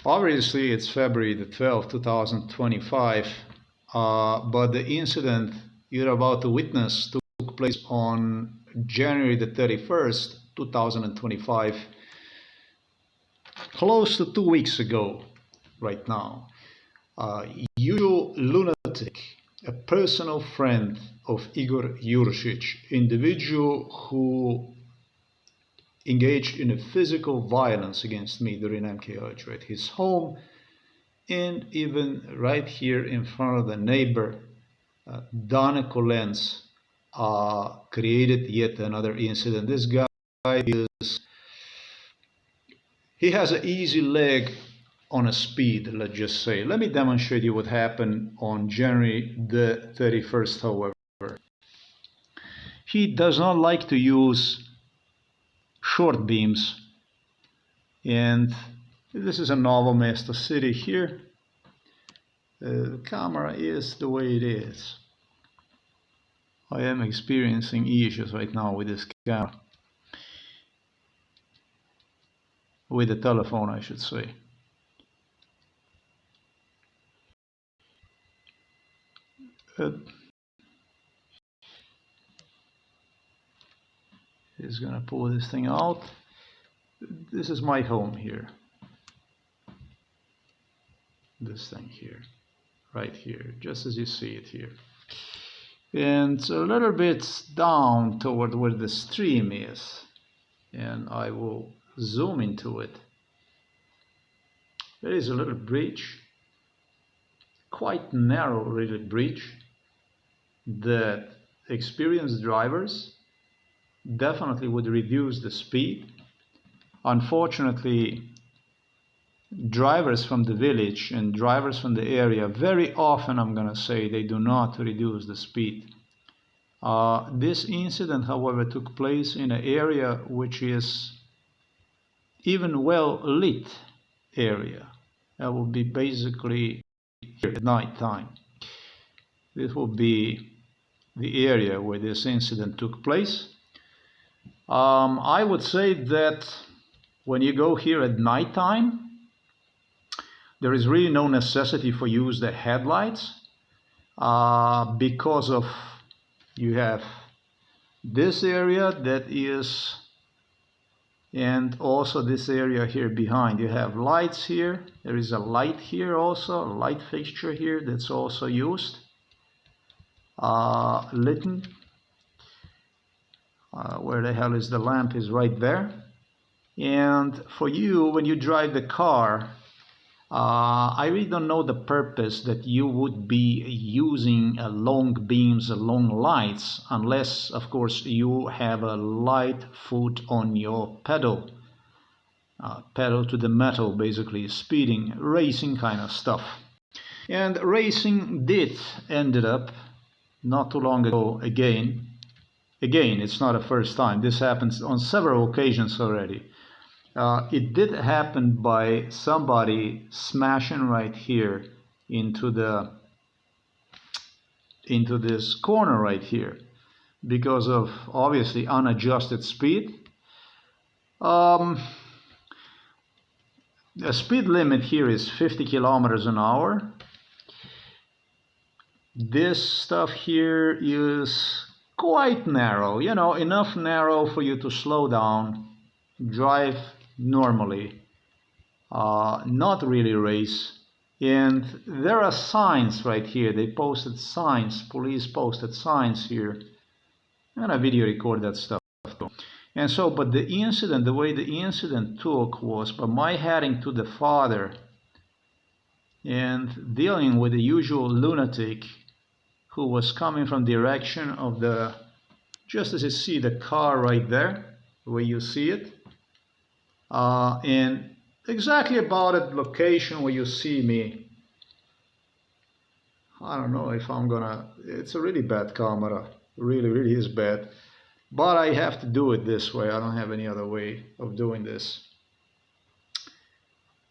Obviously, it's February the 12th, 2025, but the incident you're about to witness took place on January the 31st, 2025, close to 2 weeks ago, right now. Usual lunatic, a personal friend of Igor Yurshich, individual who engaged in a physical violence against me during MKH at his home, and even right here in front of the neighbor, Dana Kolens, created yet another incident. This guy he has an easy leg on a speed, let's just say. Let me demonstrate you what happened on January the 31st, however. He does not like to use short beams, and this is a Novo Mesto city here. The camera is the way it is. I am experiencing issues right now with this camera, with the telephone I should say. Is gonna pull this thing out. This is my home here. This thing here, right here, just as you see it here. And a little bit down toward where the stream is. And I will zoom into it. There is a little bridge, quite narrow really bridge, that experienced drivers definitely would reduce the speed. Unfortunately, drivers from the village and drivers from the area, very often I'm gonna say, they do not reduce the speed. This incident, however, took place in an area which is even well lit area. That will be basically here at night time. This will be the area where this incident took place. I would say that when you go here at night time, there is really no necessity for use the headlights because of you have this area that is, and also this area here behind. You have lights here. There is a light here also, a light fixture here that's also used, lit. Where the hell is the lamp? Is right there. And for you, when you drive the car, I really don't know the purpose that you would be using long beams, long lights, unless, of course, you have a light foot on your pedal. Pedal to the metal, basically, speeding, racing kind of stuff. And racing did ended up, not too long ago, again, it's not a first time. This happens on several occasions already. It did happen by somebody smashing right here into this corner right here because of obviously unadjusted speed. The speed limit here is 50 kilometers an hour. This stuff here is quite narrow, you know, enough narrow for you to slow down, drive normally, not really race. And there are signs right here. They posted signs, police posted signs here, and I video record that stuff too. And so, but the incident, the way the incident took was by my heading to the father and dealing with the usual lunatic who was coming from the direction of the, just as you see the car right there, the way you see it, and exactly about at location where you see me. I don't know if I'm gonna, it's a really bad camera, really is bad, but I have to do it this way. I don't have any other way of doing this.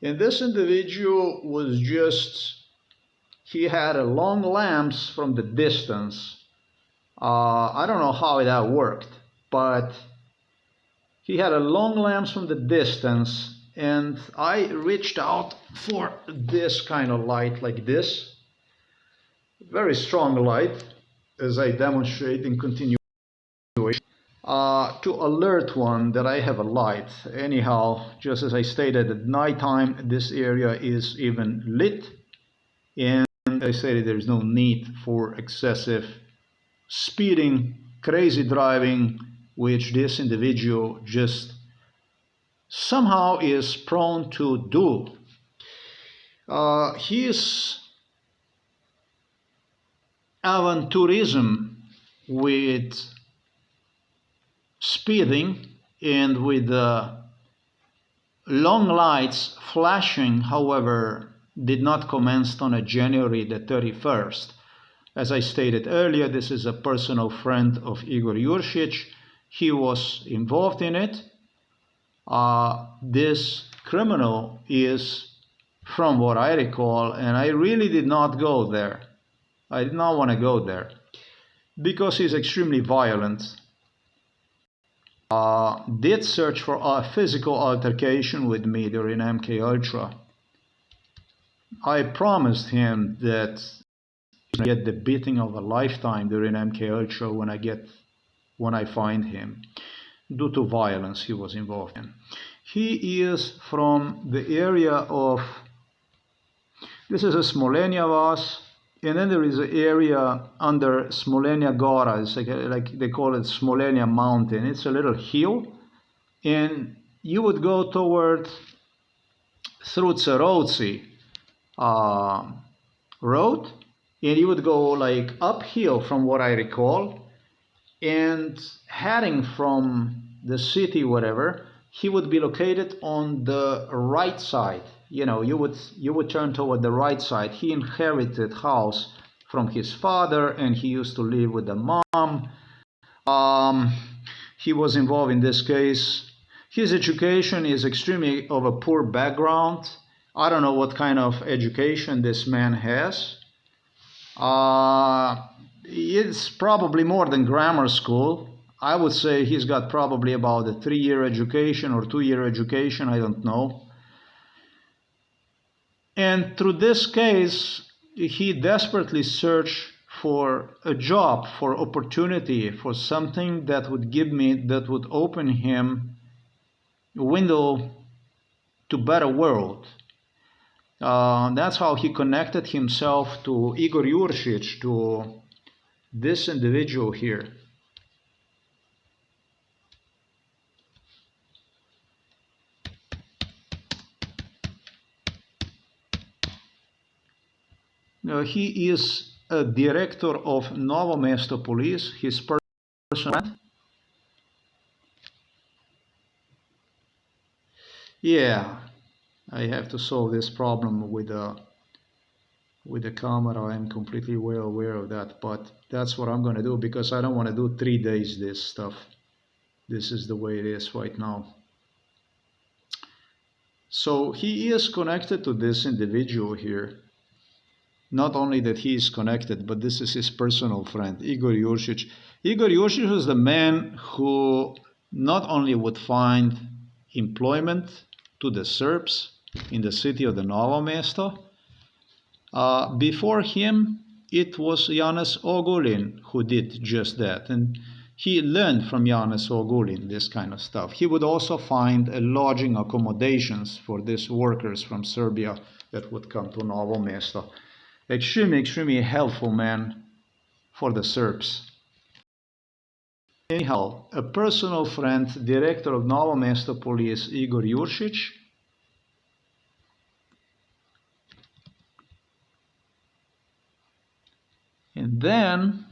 And this individual was just, he had a long lamps from the distance. I don't know how that worked, but he had a long lamps from the distance, and I reached out for this kind of light, like this. Very strong light, as I demonstrate in continuation, to alert one that I have a light. Anyhow, just as I stated, at nighttime this area is even lit, and I stated there's no need for excessive speeding, crazy driving, which this individual just somehow is prone to do. His aventurism with speeding and with long lights flashing, however, did not commence on a January the 31st. As I stated earlier, this is a personal friend of Igor Jurčić. He was involved in it. This criminal is, from what I recall, and I really did not go there. I did not want to go there because he's extremely violent. Did search for a physical altercation with me during MK Ultra. I promised him that he's gonna get the beating of a lifetime during MK Ultra when I find him, due to violence he was involved in. He is from the area of, this is a Smolenia Vas, and then there is an area under Smolenia Gora. It's like they call it Smolenia Mountain. It's a little hill, and you would go toward through Tserovci road, and you would go like uphill from what I recall, and heading from the city, whatever, he would be located on the right side. You know, you would turn toward the right side. He inherited house from his father, and he used to live with the mom. He was involved in this case. His education is extremely of a poor background. I don't know what kind of education this man has. It's probably more than grammar school. I would say he's got probably about a 3-year education or 2-year education, I don't know. And through this case, he desperately searched for a job, for opportunity, for something that would open him a window to better world. That's how he connected himself to Igor Jurčić, to this individual here. He is a director of Novo Mesto Police, his personal friend. Yeah, I have to solve this problem with the camera. I'm completely well aware of that, but that's what I'm going to do because I don't want to do 3 days this stuff. This is the way it is right now. So he is connected to this individual here. Not only that he is connected, but this is his personal friend, Igor Jurčić. Igor Jurčić was the man who not only would find employment to the Serbs in the city of the Novo Mesto. Before him, it was Janez Ogulin who did just that. And he learned from Janez Ogulin this kind of stuff. He would also find lodging accommodations for these workers from Serbia that would come to Novo Mesto. Extremely helpful man for the Serbs. Anyhow, a personal friend, director of Novo Mesto Police, Igor Jurčić. And then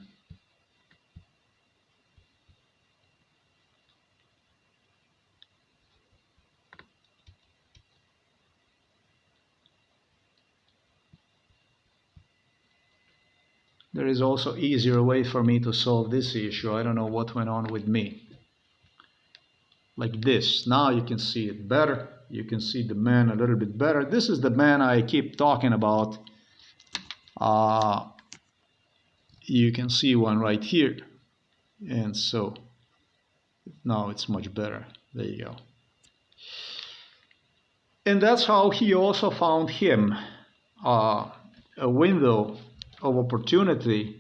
there is also easier way for me to solve this issue. I don't know what went on with me. Like this. Now you can see it better. You can see the man a little bit better. This is the man I keep talking about. You can see one right here. And so now it's much better. There you go. And that's how he also found him, a window of opportunity,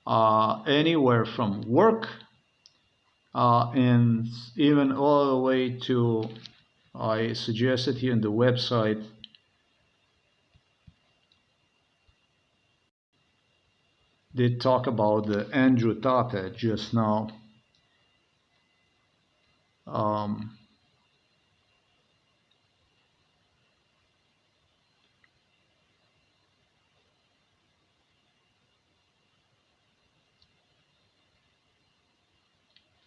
anywhere from work, and even all the way to, I suggested here in the website, did talk about the Andrew Tate just now.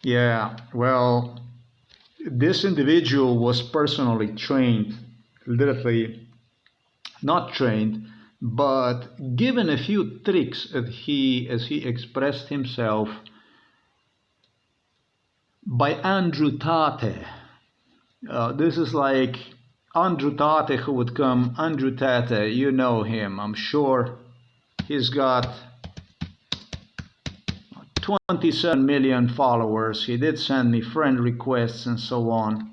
Yeah, well, this individual was personally trained, literally not trained, but given a few tricks as he expressed himself, by Andrew Tate. This is like Andrew Tate who would come. Andrew Tate, you know him, I'm sure. He's got 27 million followers. He did send me friend requests and so on.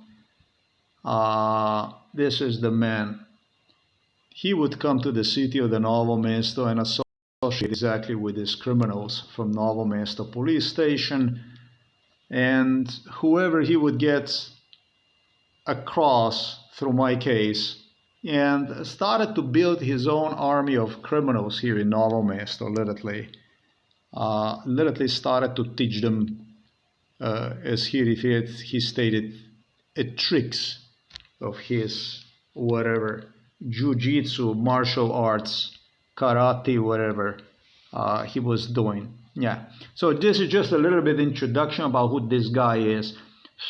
This is the man. He would come to the city of the Novo Mesto and associate exactly with these criminals from Novo Mesto police station, and whoever he would get across through my case, and started to build his own army of criminals here in Novo Mesto, literally. Literally started to teach them, as he stated, tricks of his whatever, jiu-jitsu, martial arts, karate, whatever he was doing. Yeah, so this is just a little bit introduction about who this guy is.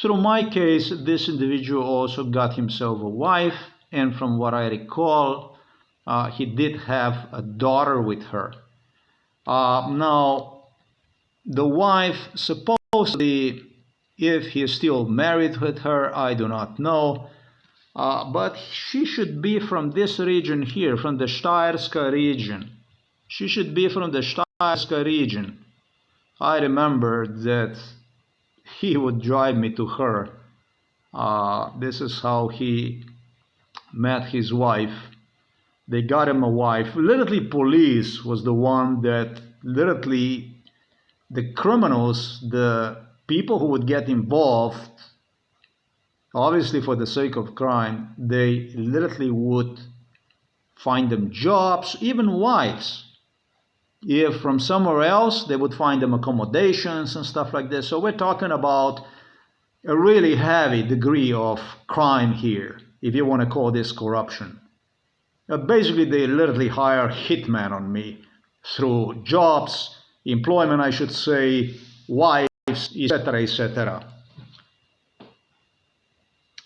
Through my case, this individual also got himself a wife, and from what I recall, he did have a daughter with her. Now, the wife supposedly, if he is still married with her, I do not know, but she should be from this region here, from the Steyrska region. She should be from the Steyrska region. I remember that he would drive me to her. This is how he met his wife. They got him a wife. Literally, police was the one that literally, the criminals, the people who would get involved, obviously for the sake of crime, they literally would find them jobs, even wives. If from somewhere else, they would find them accommodations and stuff like this. So we're talking about a really heavy degree of crime here, if you want to call this corruption. Basically, they literally hire hitmen on me through jobs, employment, I should say, wives, etc., etc.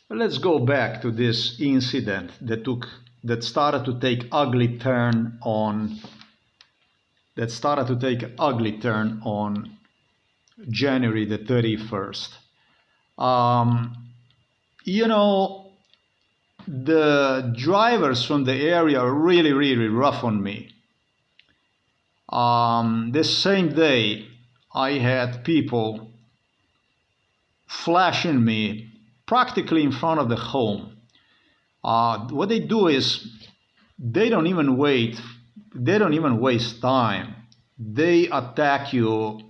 Let's go back to this incident that started to take ugly turn on January the 31st. You know, the drivers from the area are really, really rough on me. This same day, I had people flashing me practically in front of the home. What they do is they don't even waste time. They attack you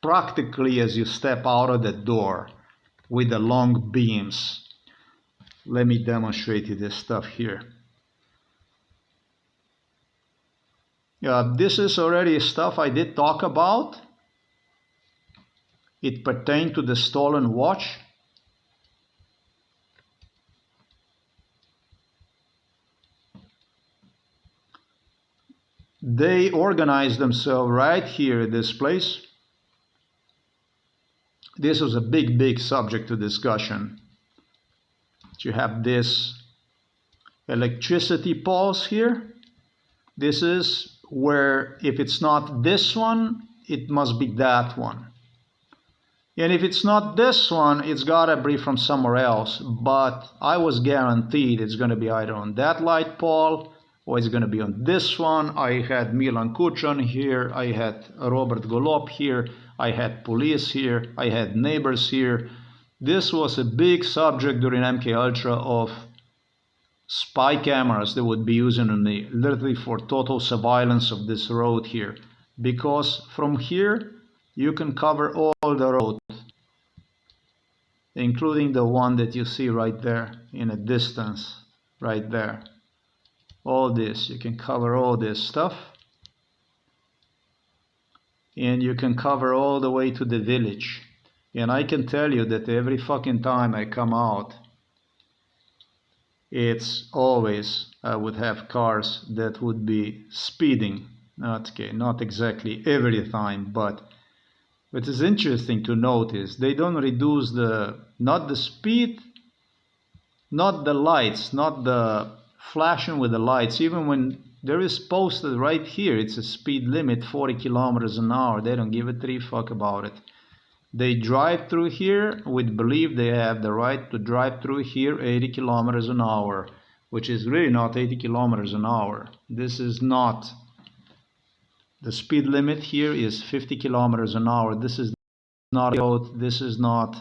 practically as you step out of the door with the long beams. Let me demonstrate you this stuff here. This is already stuff I did talk about. It pertained to the stolen watch. They organized themselves right here at this place. This was a big, big subject to discussion. You have this electricity poles here. This is where if it's not this one, it must be that one. And if it's not this one, it's gotta be from somewhere else. But I was guaranteed it's gonna be either on that light pole or it's gonna be on this one. I had Milan Kuchon here, I had Robert Golob here, I had police here, I had neighbors here. This was a big subject during MK Ultra of spy cameras they would be using on me, literally for total surveillance of this road here. Because from here, you can cover all the road, including the one that you see right there in a distance, right there. All this, you can cover all this stuff. And you can cover all the way to the village. And I can tell you that every fucking time I come out, it's always, I would have cars that would be speeding. Not exactly every time, but it is interesting to notice they don't reduce not the speed, not the lights, not the flashing with the lights. Even when there is posted right here, it's a speed limit 40 kilometers an hour. They don't give a three fuck about it. They drive through here with belief they have the right to drive through here 80 kilometers an hour, which is really not 80 kilometers an hour. This is not. The speed limit here is 50 kilometers an hour. This is not a road. This is not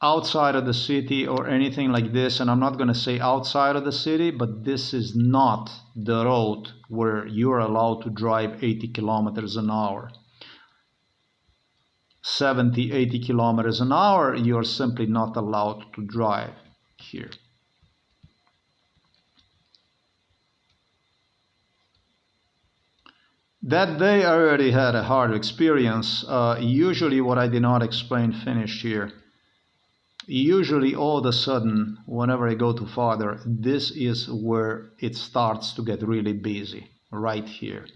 outside of the city or anything like this. And I'm not going to say outside of the city, but this is not the road where you're allowed to drive 80 kilometers an hour. 70, 80 kilometers an hour, you're simply not allowed to drive here. That day I already had a hard experience. Usually what I did not explain finished here. Usually all of a sudden, whenever I go to farther, this is where it starts to get really busy, right here.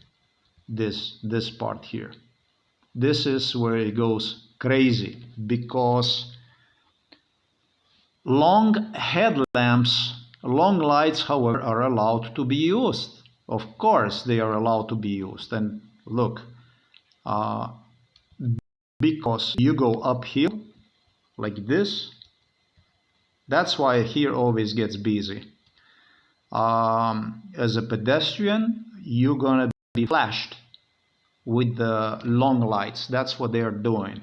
This part here. This is where it goes crazy because long headlamps, long lights, however, are allowed to be used. Of course, they are allowed to be used. And look, because you go uphill like this, that's why here always gets busy. As a pedestrian, you're gonna be flashed with the long lights. That's what they are doing.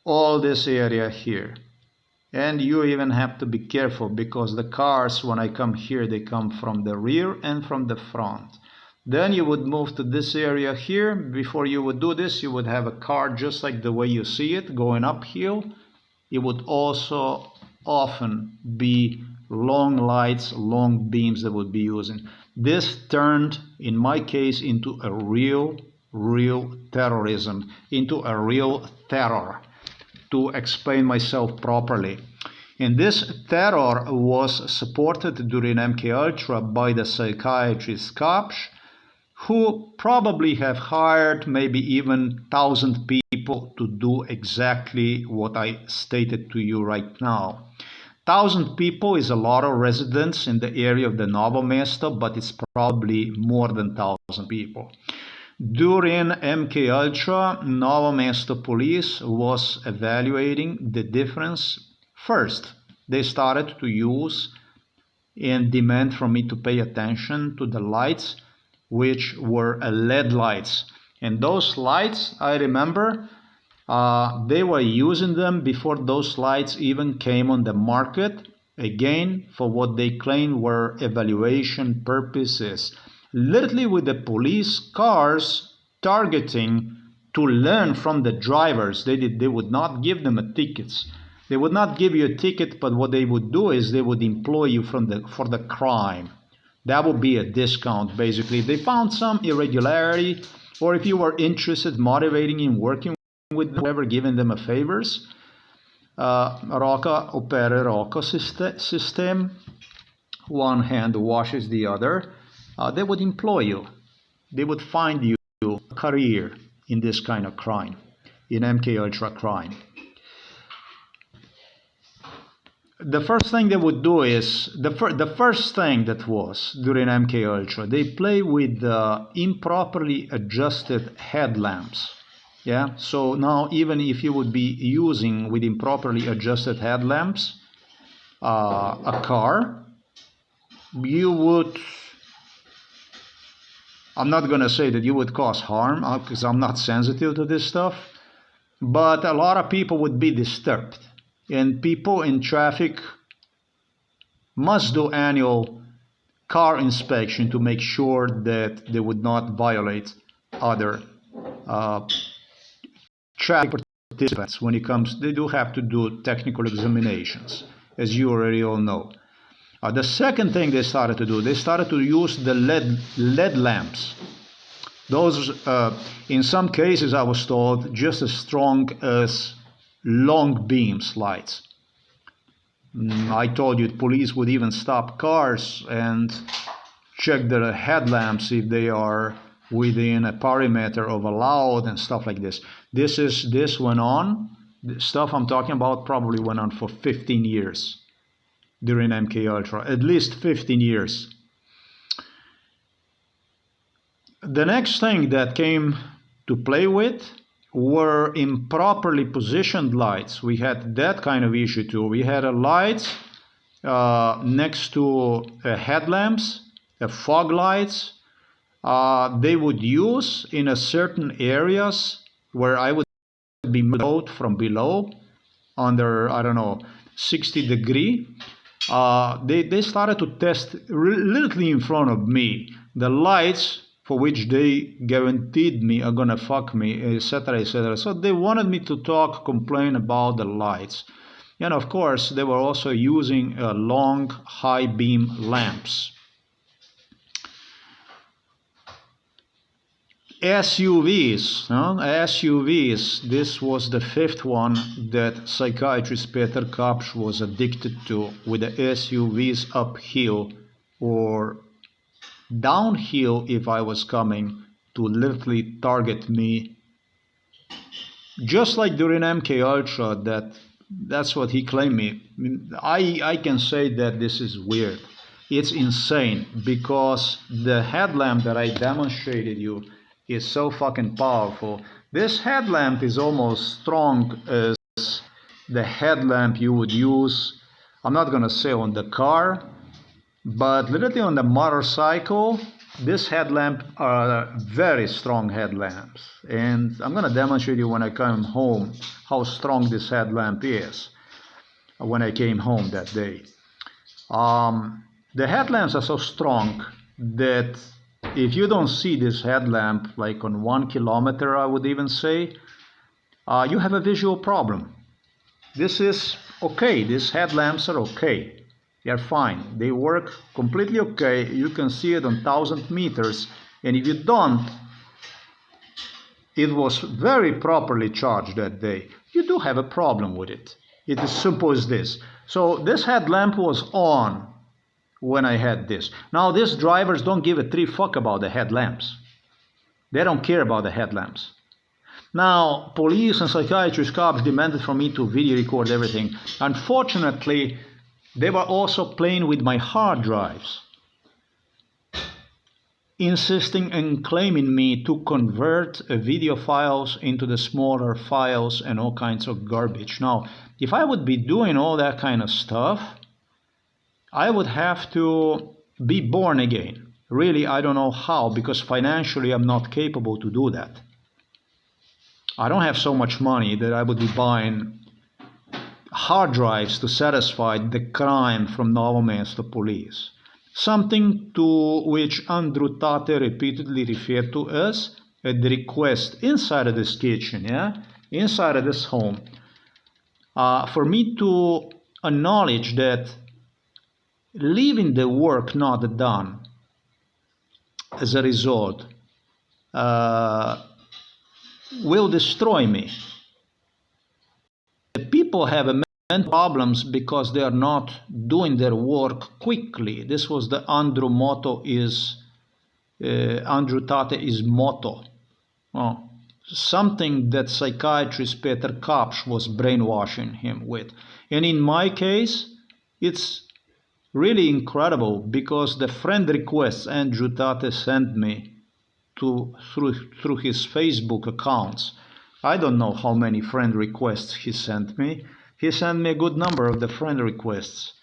All this area here. And you even have to be careful because the cars, when I come here, they come from the rear and from the front. Then you would move to this area here. Before you would do this, you would have a car just like the way you see it going uphill. It would also often be long lights, long beams that would be using. This turned, in my case, into a real terrorism, into a real terror, to explain myself properly. And this terror was supported during MKUltra by the psychiatrist Kapsch, who probably have hired maybe even 1,000 people to do exactly what I stated to you right now. 1,000 people is a lot of residents in the area of the Novo Mesto, but it's probably more than 1,000 people. During MKUltra, Novo Mesto police was evaluating the difference. First, they started to use and demand from me to pay attention to the lights, which were LED lights. And those lights, I remember, they were using them before those lights even came on the market, again, for what they claimed were evaluation purposes. Literally with the police cars targeting to learn from the drivers. They would not give them tickets. They would not give you a ticket, but what they would do is they would employ you for the crime. That would be a discount, basically. If they found some irregularity, or if you were interested, motivating in working with them, whoever, giving them a favors, Roca opera Roca system, one hand washes the other. They would employ you. They would find you a career in this kind of crime, in MKUltra crime. The first thing they would do is, the first thing that was during MKUltra, they play with improperly adjusted headlamps. Yeah, so now even if you would be using with improperly adjusted headlamps a car, you would, I'm not going to say that you would cause harm because I'm not sensitive to this stuff, but a lot of people would be disturbed. And people in traffic must do annual car inspection to make sure that they would not violate other traffic participants. When it comes, they do have to do technical examinations, as you already all know. The second thing they started to do, they started to use the LED lamps. Those, in some cases, I was told, just as strong as long beams lights. I told you police would even stop cars and check the headlamps if they are within a perimeter of allowed and stuff like this. This went on. The stuff I'm talking about probably went on for 15 years during MK Ultra, at least 15 years. The next thing that came to play with were improperly positioned lights. We had that kind of issue too. We had a light next to headlamps, fog lights. They would use in a certain areas where I would be moved from below under, I don't know, 60 degree. They started to test literally in front of me the lights for which they guaranteed me are gonna fuck me, etc., etc. So they wanted me to talk, complain about the lights. And of course, they were also using long, high beam lamps. SUVs, this was the fifth one that psychiatrist Peter Kapsch was addicted to, with the SUVs uphill or downhill if I was coming, to literally target me. Just like during MK Ultra, that's what he claimed me. I can say that this is weird. It's insane, because the headlamp that I demonstrated you is so fucking powerful. This headlamp is almost strong as the headlamp you would use, I'm not gonna say on the car, but literally on the motorcycle. This headlamp are very strong headlamps, and I'm gonna demonstrate you when I come home how strong this headlamp is. When I came home that day, the headlamps are so strong that if you don't see this headlamp like on 1 kilometer, I would even say, you have a visual problem. This is okay. These headlamps are okay. They are fine. They work completely okay. You can see it on 1,000 meters. And if you don't, it was very properly charged that day, you do have a problem with it. It is simple as this. So this headlamp was on when I had this. Now these drivers don't give a three fuck about the headlamps. They don't care about the headlamps. Now police and psychiatrist cops demanded from me to video record everything. Unfortunately, they were also playing with my hard drives, insisting and claiming me to convert video files into the smaller files and all kinds of garbage. Now, if I would be doing all that kind of stuff, I would have to be born again. Really, I don't know how, because financially I'm not capable to do that. I don't have so much money that I would be buying hard drives to satisfy the crime from Novomesto police. Something to which Andrew Tate repeatedly referred to as a request inside of this kitchen, inside of this home, for me to acknowledge that leaving the work not done as a result will destroy me. The people have mental problems because they are not doing their work quickly. This was the Andrew Tate's motto. Oh, something that psychiatrist Peter Kapsch was brainwashing him with. And in my case, it's really incredible, because the friend requests Andrew Tate sent me through his Facebook accounts. I don't know how many friend requests he sent me. He sent me a good number of the friend requests.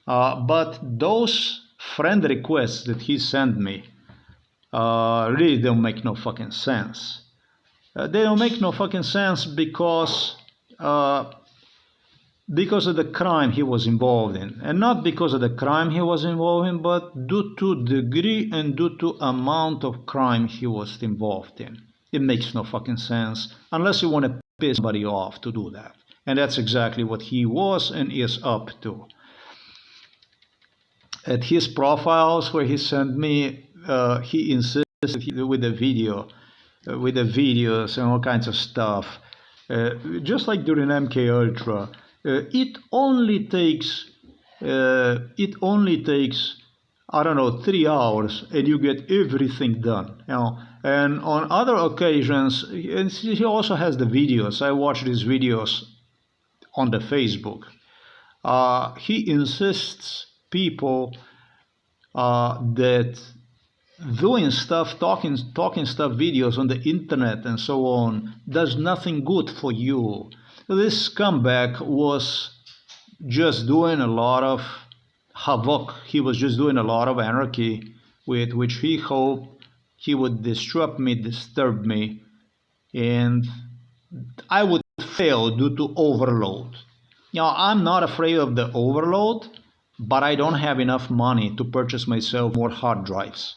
But those friend requests that he sent me really don't make no fucking sense. They don't make no fucking sense because because of the crime he was involved in. And not because of the crime he was involved in, but due to degree and due to amount of crime he was involved in. It makes no fucking sense unless you want to piss somebody off to do that. And that's exactly what he was and is up to. At his profiles where he sent me, he insisted with the video, with the videos and all kinds of stuff. Just like during MK Ultra, it only takes I don't know 3 hours and you get everything done. You know, and on other occasions, and he also has the videos. I watch these videos on the Facebook. He insists people that doing stuff, talking stuff, videos on the internet and so on does nothing good for you. This scumbag was just doing a lot of havoc. He was just doing a lot of anarchy with which he hoped he would disrupt me, disturb me, and I would fail due to overload. Now, I'm not afraid of the overload, but I don't have enough money to purchase myself more hard drives,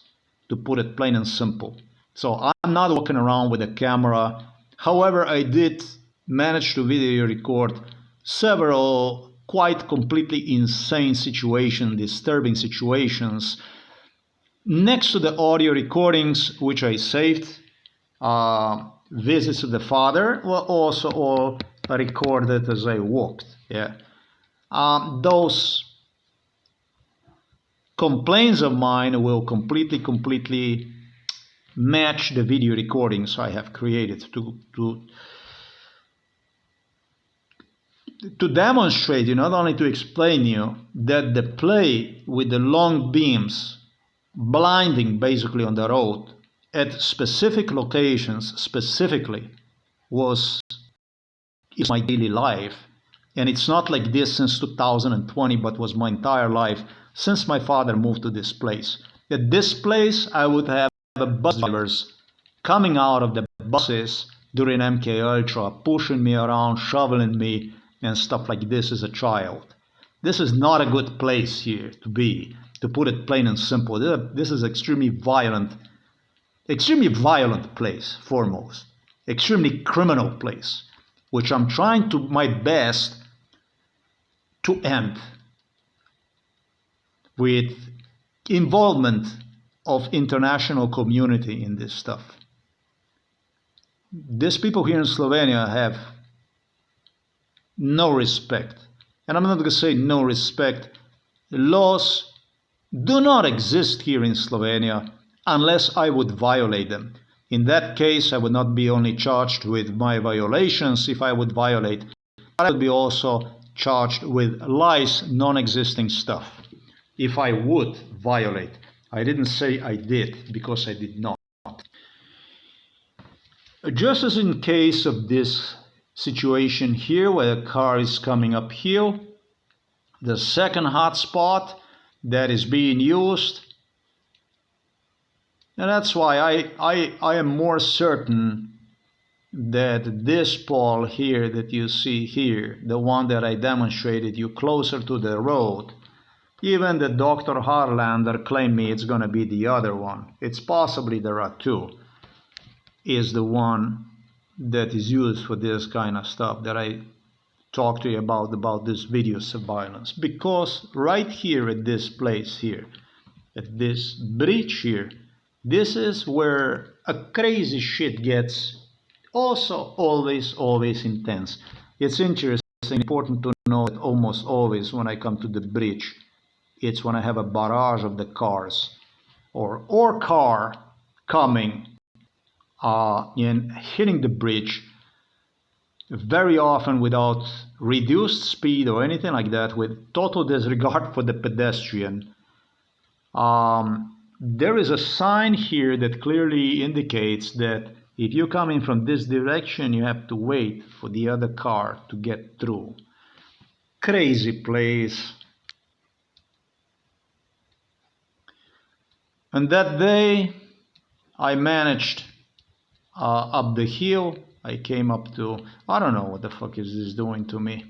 to put it plain and simple. So I'm not walking around with a camera. However, I did manage to video record several quite completely insane situations, disturbing situations, next to the audio recordings which I saved. Visits to the father were also all recorded as I walked. Yeah, those complaints of mine will completely match the video recordings I have created to demonstrate you, not only to explain you that the play with the long beams blinding basically on the road at specific locations specifically is my daily life. And it's not like this since 2020, but was my entire life since my father moved to this place. At this place, I would have bus drivers coming out of the buses during MK Ultra, pushing me around, shoveling me, and stuff like this as a child. This is not a good place here to be, to put it plain and simple. This is extremely violent place, foremost. Extremely criminal place, which I'm trying to my best to end with involvement of international community in this stuff. These people here in Slovenia have no respect. And I'm not going to say no respect. Laws do not exist here in Slovenia unless I would violate them. In that case, I would not be only charged with my violations if I would violate, but I would be also charged with lies, non-existing stuff, if I would violate. I didn't say I did, because I did not. Just as in case of this situation here where the car is coming uphill, the second hotspot that is being used, and that's why I am more certain that this pole here that you see here, the one that I demonstrated you closer to the road, even the Dr. Harlander claimed me it's going to be the other one. It's possibly there are two, is the one that is used for this kind of stuff that I talked to you about this video surveillance. Because right here at this place here, at this bridge here, this is where a crazy shit gets also always intense. It's interesting, important to know that almost always when I come to the bridge, it's when I have a barrage of the cars or car coming and hitting the bridge, very often without reduced speed or anything like that, with total disregard for the pedestrian. There is a sign here that clearly indicates that if you come in from this direction, you have to wait for the other car to get through. Crazy place. And that day, I managed up the hill. I came up to, I don't know what the fuck is this doing to me.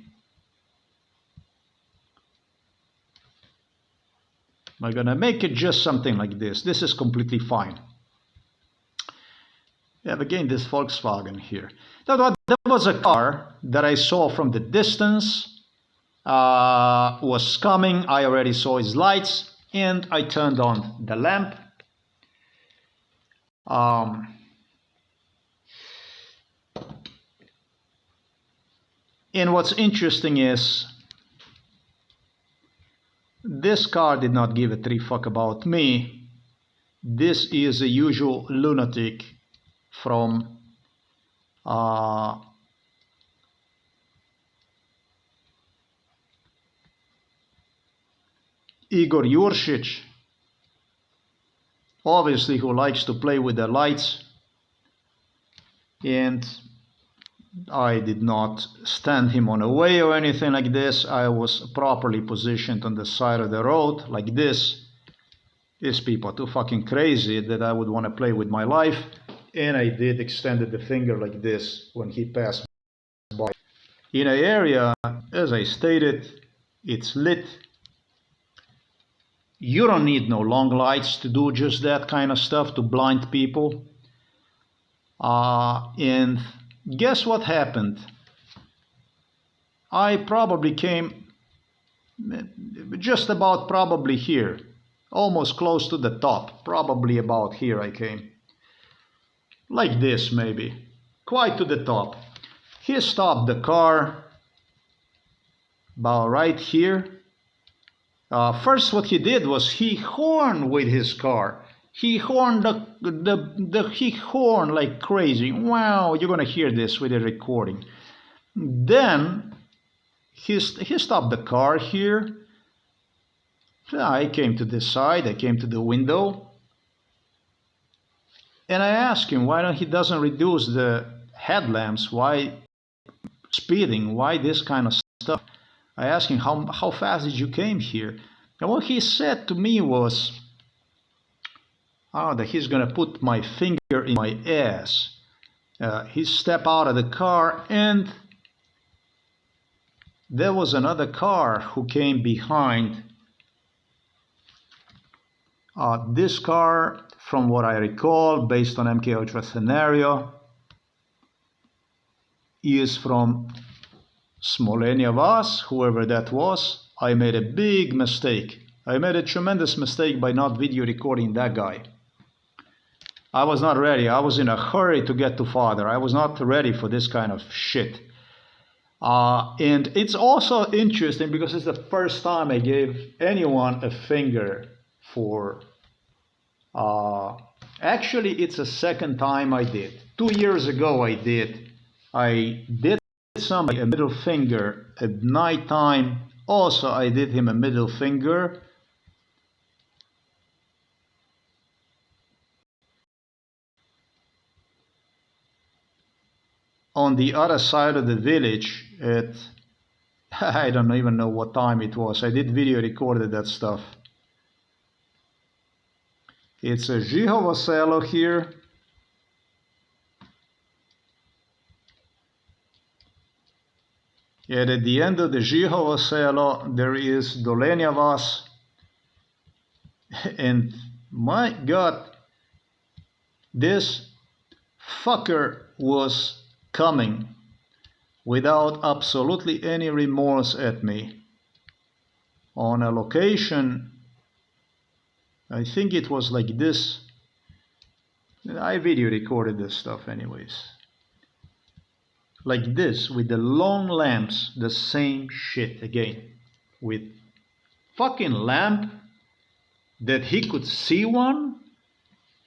I'm gonna make it just something like this. This is completely fine. We have again this Volkswagen here. There was a car that I saw from the distance, was coming. I already saw his lights and I turned on the lamp. And what's interesting is this car did not give a three fuck about me. This is a usual lunatic from Igor Juršić, obviously, who likes to play with the lights. And I did not stand him on a way or anything like this. I was properly positioned on the side of the road like this. These people are too fucking crazy that I would want to play with my life. And I did extended the finger like this when he passed by. In an area, as I stated, it's lit. You don't need no long lights to do just that kind of stuff, to blind people. And guess what happened? I probably came just about probably here, almost close to the top, probably about here I came. Like this maybe, quite to the top. He stopped the car about right here. First what he did was he horned with his car. He horned he horned like crazy. Wow, you're gonna hear this with the recording. Then he stopped the car here. I came to this side, I came to the window. And I asked him why he doesn't reduce the headlamps, why speeding, why this kind of stuff. I asked him, how fast did you came here? And what he said to me was, that he's going to put my finger in my ass. He stepped out of the car and there was another car who came behind. This car, from what I recall, based on MK Ultra scenario, is from Smolenia Vas, whoever that was. I made a big mistake. I made a tremendous mistake by not video recording that guy. I was not ready. I was in a hurry to get to father. I was not ready for this kind of shit. And it's also interesting because it's the first time I gave anyone a finger for... actually, it's the second time I did. 2 years ago I did somebody a middle finger at night time. Also, I did him a middle finger. On the other side of the village at, I don't even know what time it was. I did video recorded that stuff. It's a Jihovo here. And at the end of the Jihovo there is Dolenia Vas. And my God, this fucker was coming without absolutely any remorse at me on a location. I think it was like this. I video recorded this stuff anyways. Like this, with the long lamps, the same shit again. With fucking lamp that he could see one,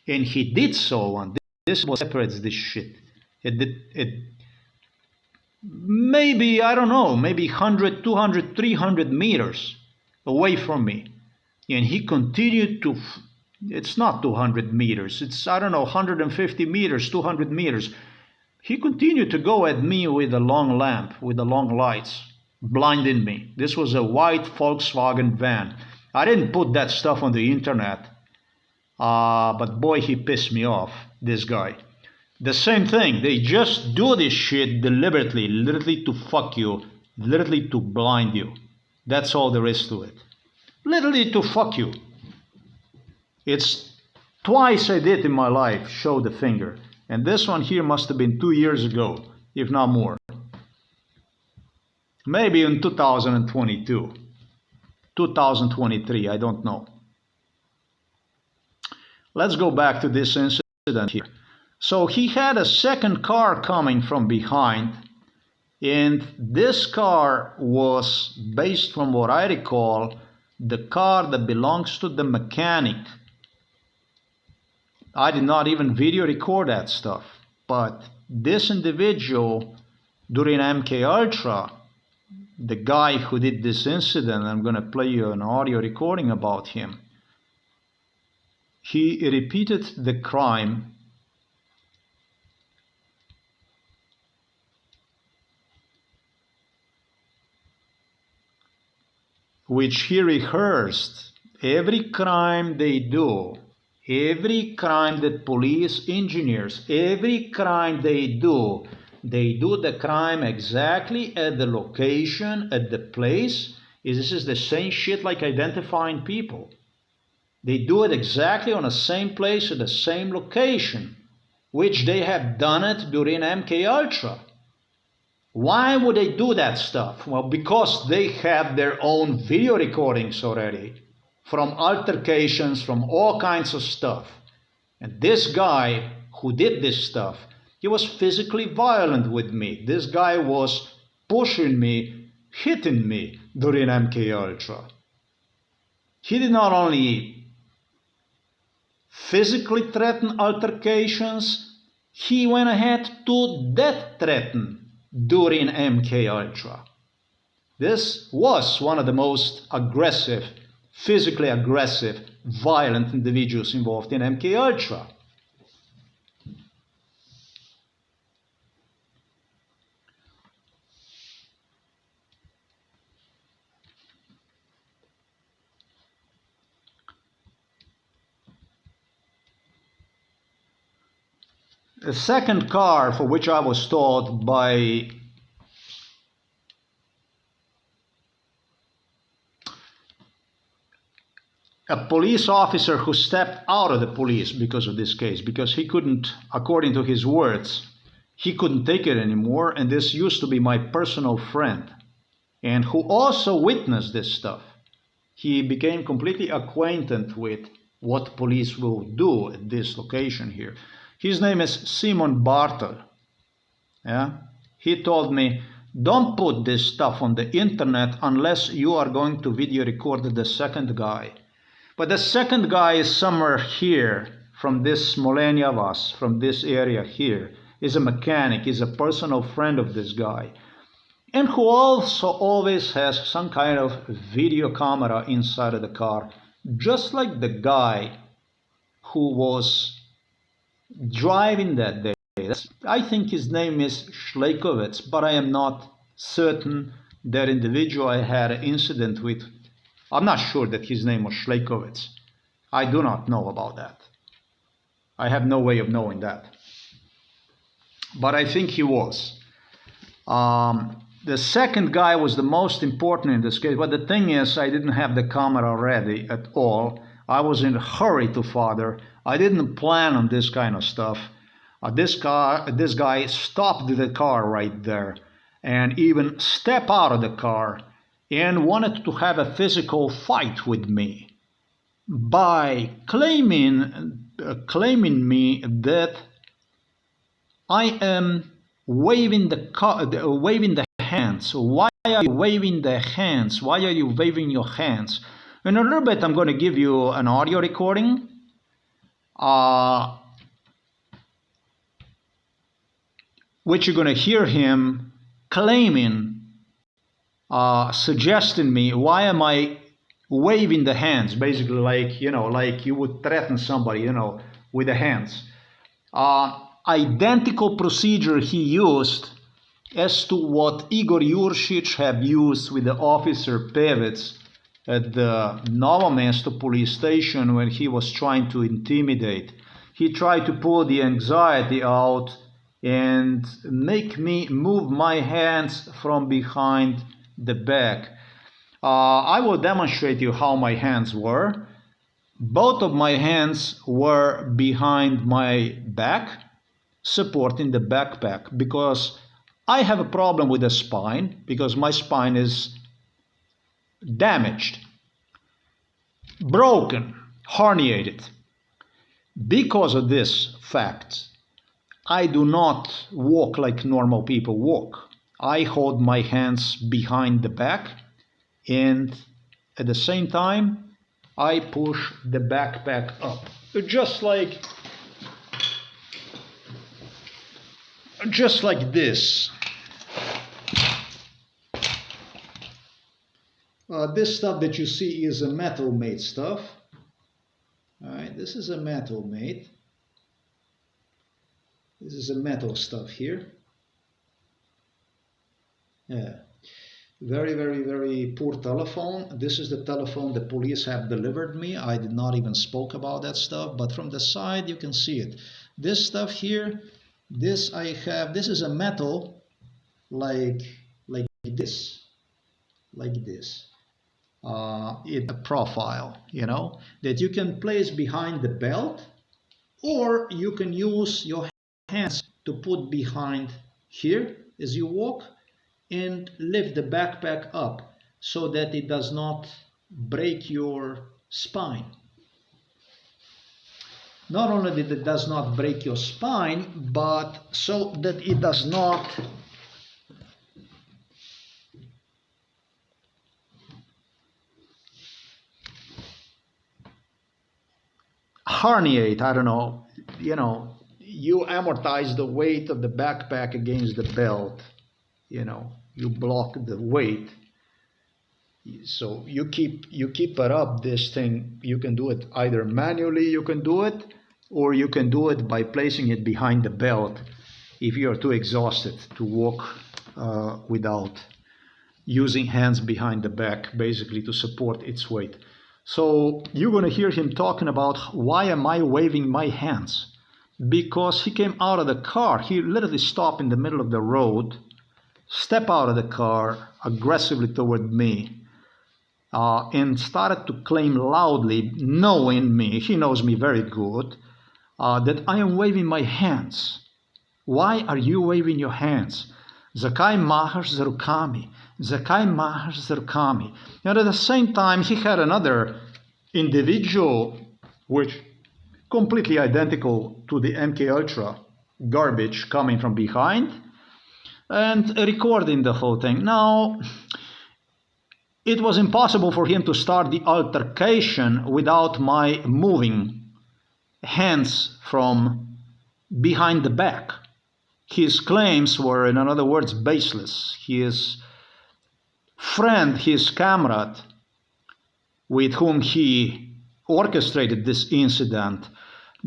and he did saw one. This was separates this shit. It maybe, I don't know, maybe 100, 200, 300 meters away from me. And he continued to, it's not 200 meters, it's, I don't know, 150 meters, 200 meters. He continued to go at me with a long lamp, with the long lights, blinding me. This was a white Volkswagen van. I didn't put that stuff on the internet, but boy, he pissed me off, this guy. The same thing, they just do this shit deliberately, literally to fuck you, literally to blind you. That's all there is to it. Literally to fuck you. It's twice I did in my life show the finger. And this one here must have been 2 years ago, if not more. Maybe in 2022, 2023, I don't know. Let's go back to this incident here. So he had a second car coming from behind, and this car was, based from what I recall, the car that belongs to the mechanic. I did not even video record that stuff, but this individual during MK Ultra, the guy who did this incident, I'm going to play you an audio recording about him. He repeated the crime which he rehearsed. Every crime they do, every crime that police engineers, every crime they do the crime exactly at the location, at the place. This is the same shit like identifying people. They do it exactly on the same place at the same location, which they have done it during MK Ultra. Why would they do that stuff? Well, because they have their own video recordings already from altercations, from all kinds of stuff. And this guy who did this stuff, he was physically violent with me. This guy was pushing me, hitting me during MK Ultra. He did not only physically threaten altercations, he went ahead to death threaten during MK Ultra. This was one of the most aggressive, physically aggressive, violent individuals involved in MK Ultra. The second car, for which I was told by a police officer who stepped out of the police because of this case, because he couldn't, according to his words, he couldn't take it anymore, and this used to be my personal friend, and who also witnessed this stuff. He became completely acquainted with what police will do at this location here. His name is Simon Bartel. Yeah? He told me, don't put this stuff on the internet unless you are going to video record the second guy. But the second guy is somewhere here, from this Smolenia Vas, from this area here. Is a mechanic, is a personal friend of this guy. And who also always has some kind of video camera inside of the car. Just like the guy who was driving that day. I think his name is Schleikovitz, but I am not certain. That individual I had an incident with, I'm not sure that his name was Schleikovitz. I do not know about that. I have no way of knowing that. But I think he was. The second guy was the most important in this case, but the thing is, I didn't have the camera ready at all. I was in a hurry to father. I didn't plan on this kind of stuff. This guy stopped the car right there and even stepped out of the car and wanted to have a physical fight with me by claiming me that I am waving the hands. Why are you waving the hands? Why are you waving your hands? In a little bit, I'm going to give you an audio recording. Which you're going to hear him claiming, suggesting me, why am I waving the hands? Basically, like you would threaten somebody, with the hands. Identical procedure he used as to what Igor Juršić have used with the officer Pevec at the Novo Mesto police station when he was trying to intimidate. He tried to pull the anxiety out and make me move my hands from behind the back. I will demonstrate you how my hands were. Both of my hands were behind my back, supporting the backpack, because I have a problem with the spine, because my spine is damaged, broken, herniated. Because of this fact, I do not walk like normal people walk. I hold my hands behind the back, and at the same time I push the backpack up, just like this. This stuff that you see is a metal made stuff. All right, this is a metal made. This is a metal stuff here. Yeah, very, very, very poor telephone. This is the telephone the police have delivered me. I did not even spoke about that stuff, but from the side you can see it. This stuff here, this I have. This is a metal, like this, in a profile, you know, that you can place behind the belt, or you can use your hands to put behind here as you walk and lift the backpack up so that it does not break your spine. Not only that it does not break your spine, but so that it does not herniate. I don't know, you know, you amortize the weight of the backpack against the belt, you know, you block the weight, so you keep it up. This thing, you can do it either manually, you can do it, or you can do it by placing it behind the belt if you are too exhausted to walk without using hands behind the back, basically to support its weight. So you're going to hear him talking about why am I waving my hands? Because he came out of the car. He literally stopped in the middle of the road, stepped out of the car aggressively toward me, and started to claim loudly, knowing me, he knows me very good, that I am waving my hands. Why are you waving your hands? Zakai mahash zarukami. Zakai mahash zarukami. And at the same time, he had another individual, which completely identical to the MK Ultra garbage, coming from behind and recording the whole thing. Now, it was impossible for him to start the altercation without my moving hands from behind the back. His claims were, in other words, baseless. His friend, his comrade, with whom he orchestrated this incident,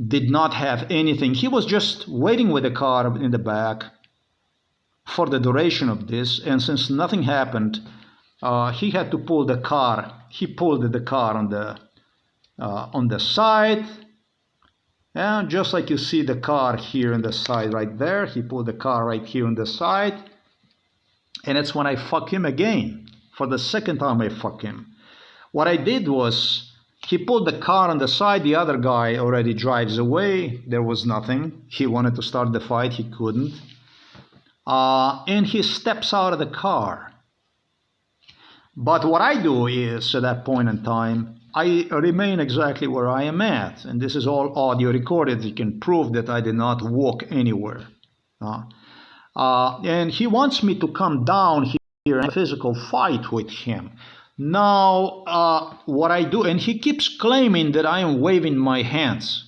did not have anything. He was just waiting with the car in the back for the duration of this, and since nothing happened, he had to pull the car. He pulled the car on the side, and just like you see the car here on the side right there, he pulled the car right here on the side, and that's when I fuck him again. For the second time I fuck him. What I did was, he pulled the car on the side, the other guy already drives away, there was nothing. He wanted to start the fight, he couldn't. And he steps out of the car. But what I do is, at that point in time, I remain exactly where I am at. And this is all audio recorded. You can prove that I did not walk anywhere. And he wants me to come down here and a physical fight with him. Now, what I do, and he keeps claiming that I am waving my hands.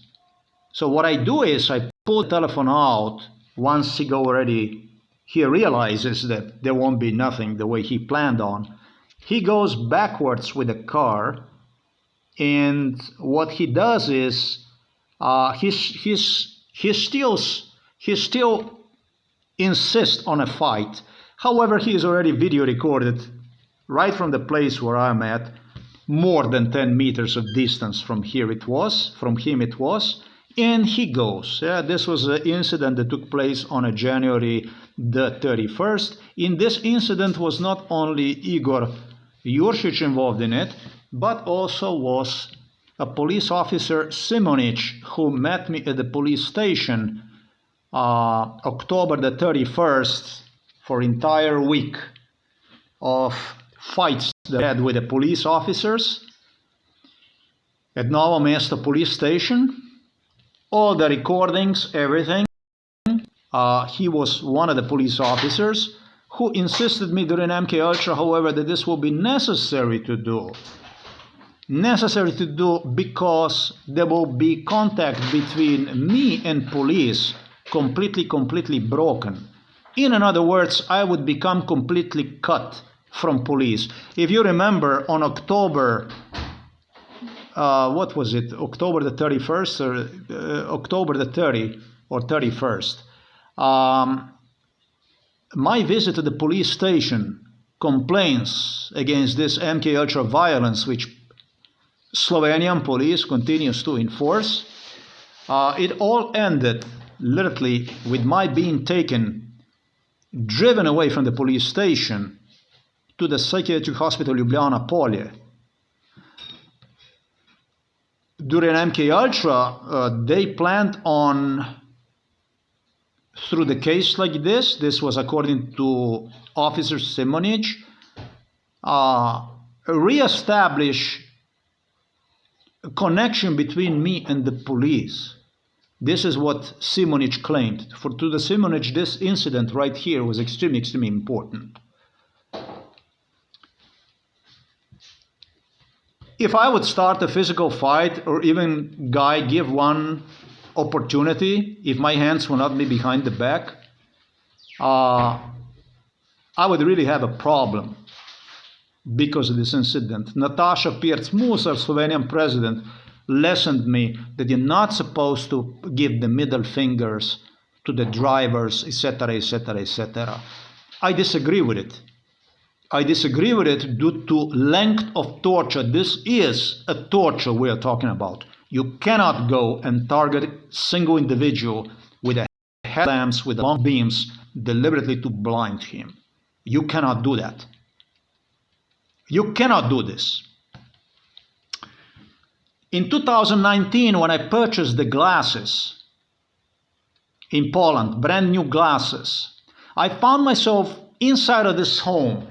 So what I do is I pull the telephone out once he realizes that there won't be nothing the way he planned on. He goes backwards with the car, and what he does is he still insists on a fight. However, he is already video recorded right from the place where I'm at, more than 10 meters of distance from him it was, and he goes. This was an incident that took place on January the 31st. In this incident was not only Igor Yurchich involved in it, but also was a police officer, Simonic, who met me at the police station October the 31st for entire week of fights that I had with the police officers at Novo Mesto police station. All the recordings, everything. He was one of the police officers who insisted me during MK Ultra, however, that this will be necessary to do. Necessary to do because there will be contact between me and police completely broken. In other words, I would become completely cut from police. If you remember, on October, what was it, October the 31st or October the 30 or 31st, my visit to the police station, complaints against this MK Ultra violence, which Slovenian police continues to enforce, it all ended literally with my being driven away from the police station to the psychiatric hospital Ljubljana Polje. During MK Ultra, they planned on, through the case like this was according to Officer Simonic, re-establish a connection between me and the police. This is what Simonic claimed. To the Simonic, this incident right here was extremely important. If I would start a physical fight, or even give one opportunity, if my hands will not be behind the back, I would really have a problem because of this incident. Nataša Pirc-Musar, Slovenian president, lessoned me that you're not supposed to give the middle fingers to the drivers, etc., etc., etc. I disagree with it. I disagree with it due to length of torture. This is a torture we are talking about. You cannot go and target a single individual with a headlamps, with long beams, deliberately to blind him. You cannot do that. You cannot do this. In 2019, when I purchased the glasses in Poland, brand new glasses, I found myself inside of this home,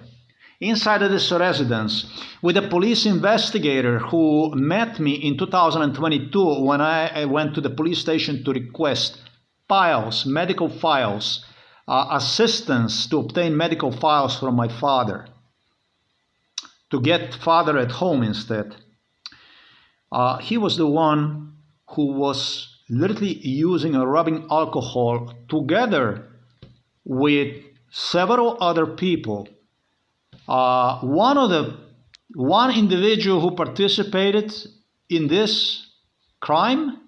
inside of this residence, with a police investigator who met me in 2022 when I went to the police station to request files, medical files, assistance to obtain medical files from my father, to get father at home instead. He was the one who was literally using a rubbing alcohol together with several other people. One individual who participated in this crime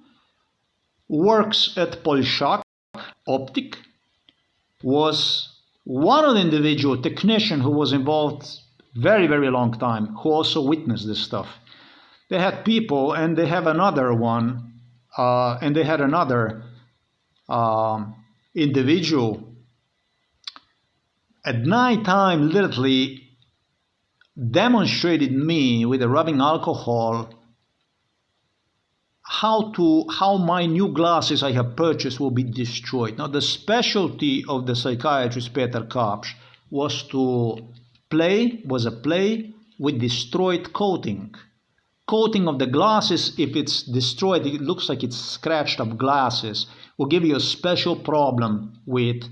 works at Polshak Optic, was one of the individual technician who was involved very long time, who also witnessed this stuff. They had people, and they have another one, and they had another individual at night time literally demonstrated me with the rubbing alcohol how my new glasses I have purchased will be destroyed. Now the specialty of the psychiatrist Peter Kapsch was a play with destroyed coating. Coating of the glasses, if it's destroyed, it looks like it's scratched up glasses, will give you a special problem with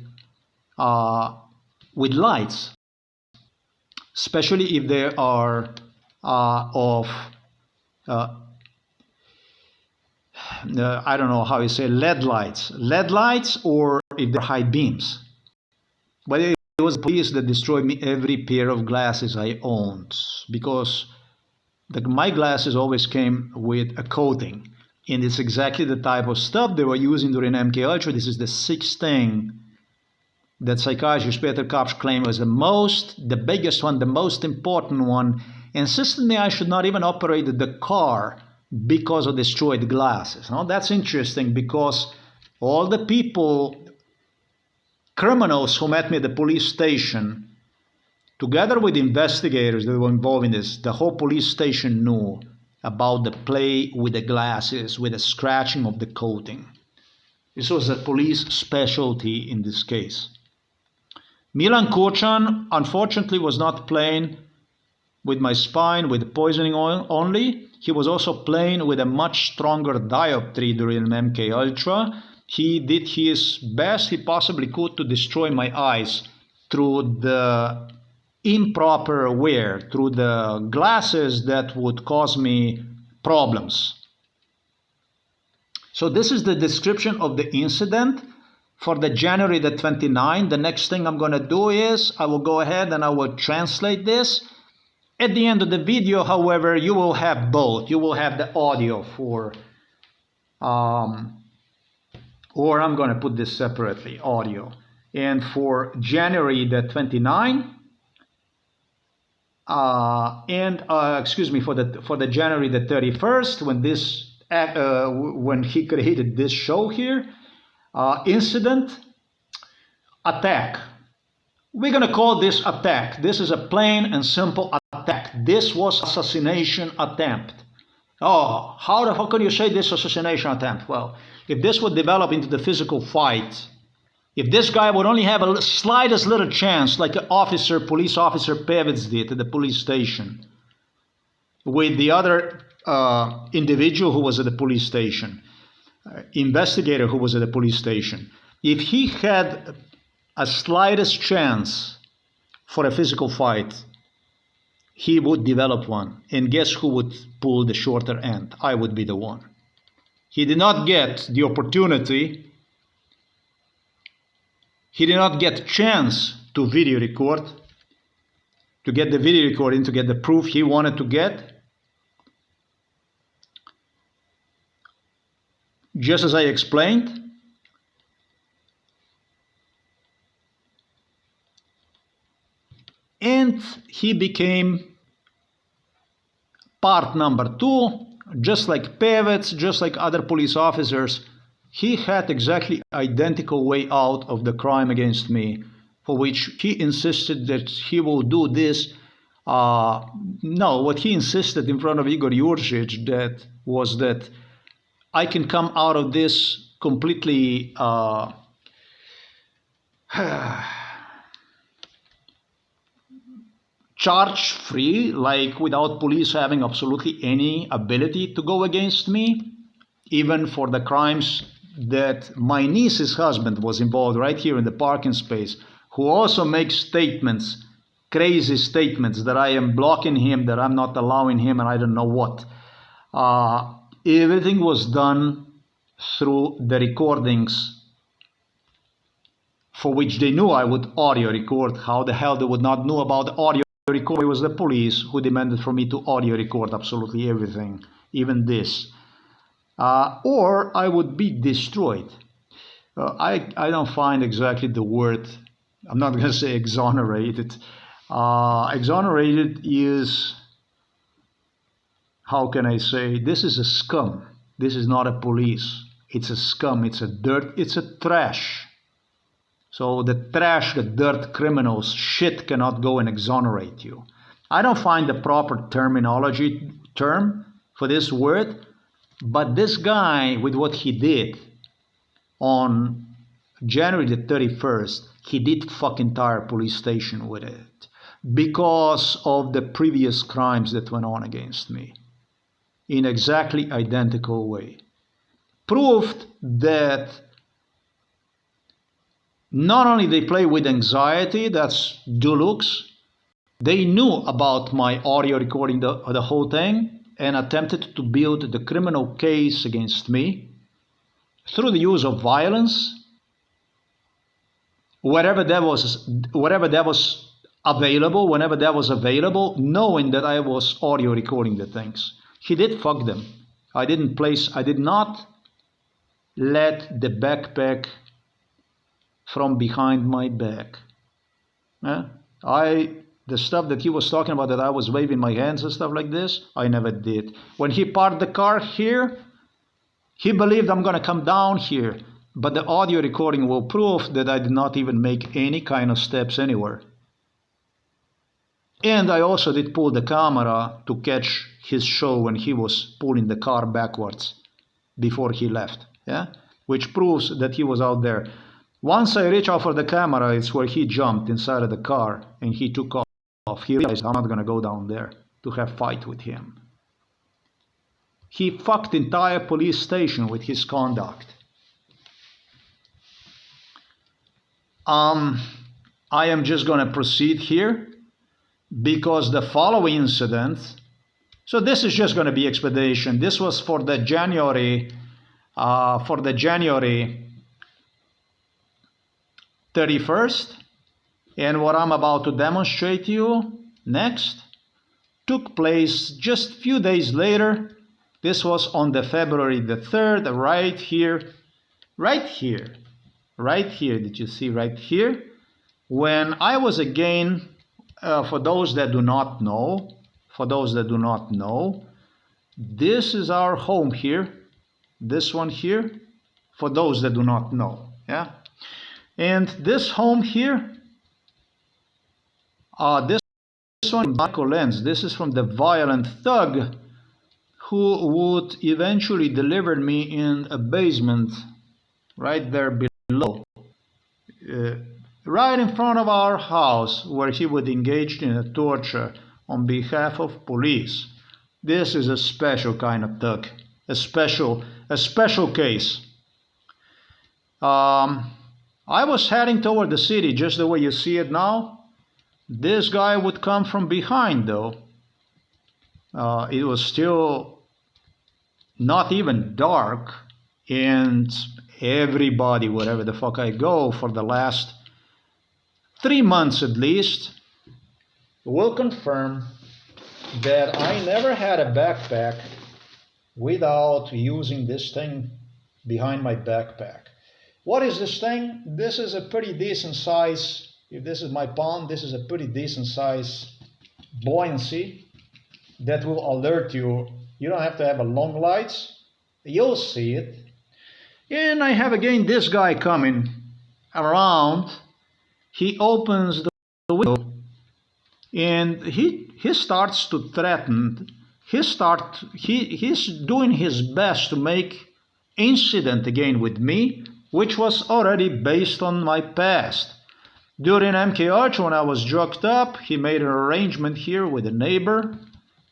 lights, especially if they are of I don't know how you say, LED lights, or if they're high beams. But it was police that destroyed me every pair of glasses I owned, because my glasses always came with a coating, and it's exactly the type of stuff they were using during MK Ultra. This is the sixth thing that psychiatrist Peter Kapsch claimed was the biggest one, the most important one, insisted me I should not even operate the car because of destroyed glasses. Now that's interesting, because all the criminals who met me at the police station, together with investigators that were involved in this, the whole police station knew about the play with the glasses, with the scratching of the coating. This was a police specialty in this case. Milan Kucan, unfortunately, was not playing with my spine with poisoning oil only. He was also playing with a much stronger dioptry during MK Ultra. He did his best he possibly could to destroy my eyes through the improper wear, through the glasses that would cause me problems. So this is the description of the incident for the January the 29th. The next thing I'm going to do is I will go ahead and I will translate this. At the end of the video, however, you will have both. You will have the audio for, or I'm going to put this separately, audio. And for January the 29th, excuse me, for the January the 31st, when he created this show here, incident, attack. We're going to call this attack. This is a plain and simple attack. This was assassination attempt. Oh, how can you say this assassination attempt? Well, if this would develop into the physical fight, if this guy would only have a slightest little chance, like police officer Pevitz did at the police station, with the other individual who was at the police station, investigator who was at the police station, if he had a slightest chance for a physical fight, he would develop one. And guess who would pull the shorter end? I would be the one. He did not get the opportunity. He did not get a chance to video record, to get the video recording, to get the proof he wanted to get. Just as I explained, and he became part number 2, just like Pevitz, just like other police officers. He had exactly identical way out of the crime against me, for which he insisted that he will do this. No, what he insisted in front of Igor Jurcic was that I can come out of this completely charge-free, like without police having absolutely any ability to go against me, even for the crimes that my niece's husband was involved right here in the parking space, who also makes statements, crazy statements, that I am blocking him, that I'm not allowing him, and I don't know what. Everything was done through the recordings, for which they knew I would audio record. How the hell they would not know about the audio record? It was the police who demanded for me to audio record absolutely everything, even this. Or I would be destroyed. I don't find exactly the word. I'm not going to say exonerated. Exonerated is, how can I say, this is a scum. This is not a police. It's a scum. It's a dirt. It's a trash. So the trash, the dirt criminals, shit cannot go and exonerate you. I don't find the proper term for this word. But this guy, with what he did on January the 31st, he did fuck entire police station with it because of the previous crimes that went on against me in exactly identical way. Proved that not only they play with anxiety, that's Dulux, they knew about my audio recording the whole thing, and attempted to build the criminal case against me through the use of violence, whenever that was available, knowing that I was audio recording the things. He did fuck them. I did not let the backpack from behind my back. The stuff that he was talking about, that I was waving my hands and stuff like this, I never did. When he parked the car here, he believed I'm going to come down here. But the audio recording will prove that I did not even make any kind of steps anywhere. And I also did pull the camera to catch his show when he was pulling the car backwards before he left, yeah, which proves that he was out there. Once I reach out for the camera, it's where he jumped inside of the car and he took off. He realized I'm not gonna go down there to have a fight with him. He fucked the entire police station with his conduct. I am just gonna proceed here because the following incident, so this is just gonna be expedition. This was for the January 31st, and what I'm about to demonstrate to you next took place just a few days later. This was on the February the 3rd, right here, did you see right here? When I was again, for those that do not know, this is our home here, this one here, for those that do not know, yeah? And this home here, this one, Michael Lenz, this is from the violent thug who would eventually deliver me in a basement right there below, right in front of our house, where he would engage in a torture on behalf of police. This is a special kind of thug, a special case. I was heading toward the city just the way you see it now. This guy would come from behind though. It was still not even dark, and everybody, wherever the fuck I go for the last 3 months at least, will confirm that I never had a backpack without using this thing behind my backpack. What is this thing? This is a pretty decent size. If this is my palm, this is a pretty decent size buoyancy that will alert you. You don't have to have a long lights. You'll see it. And I have again this guy coming around. He opens the window and he starts to threaten. He's doing his best to make incident again with me, which was already based on my past. During MK Ultra, when I was drugged up, he made an arrangement here with a neighbor,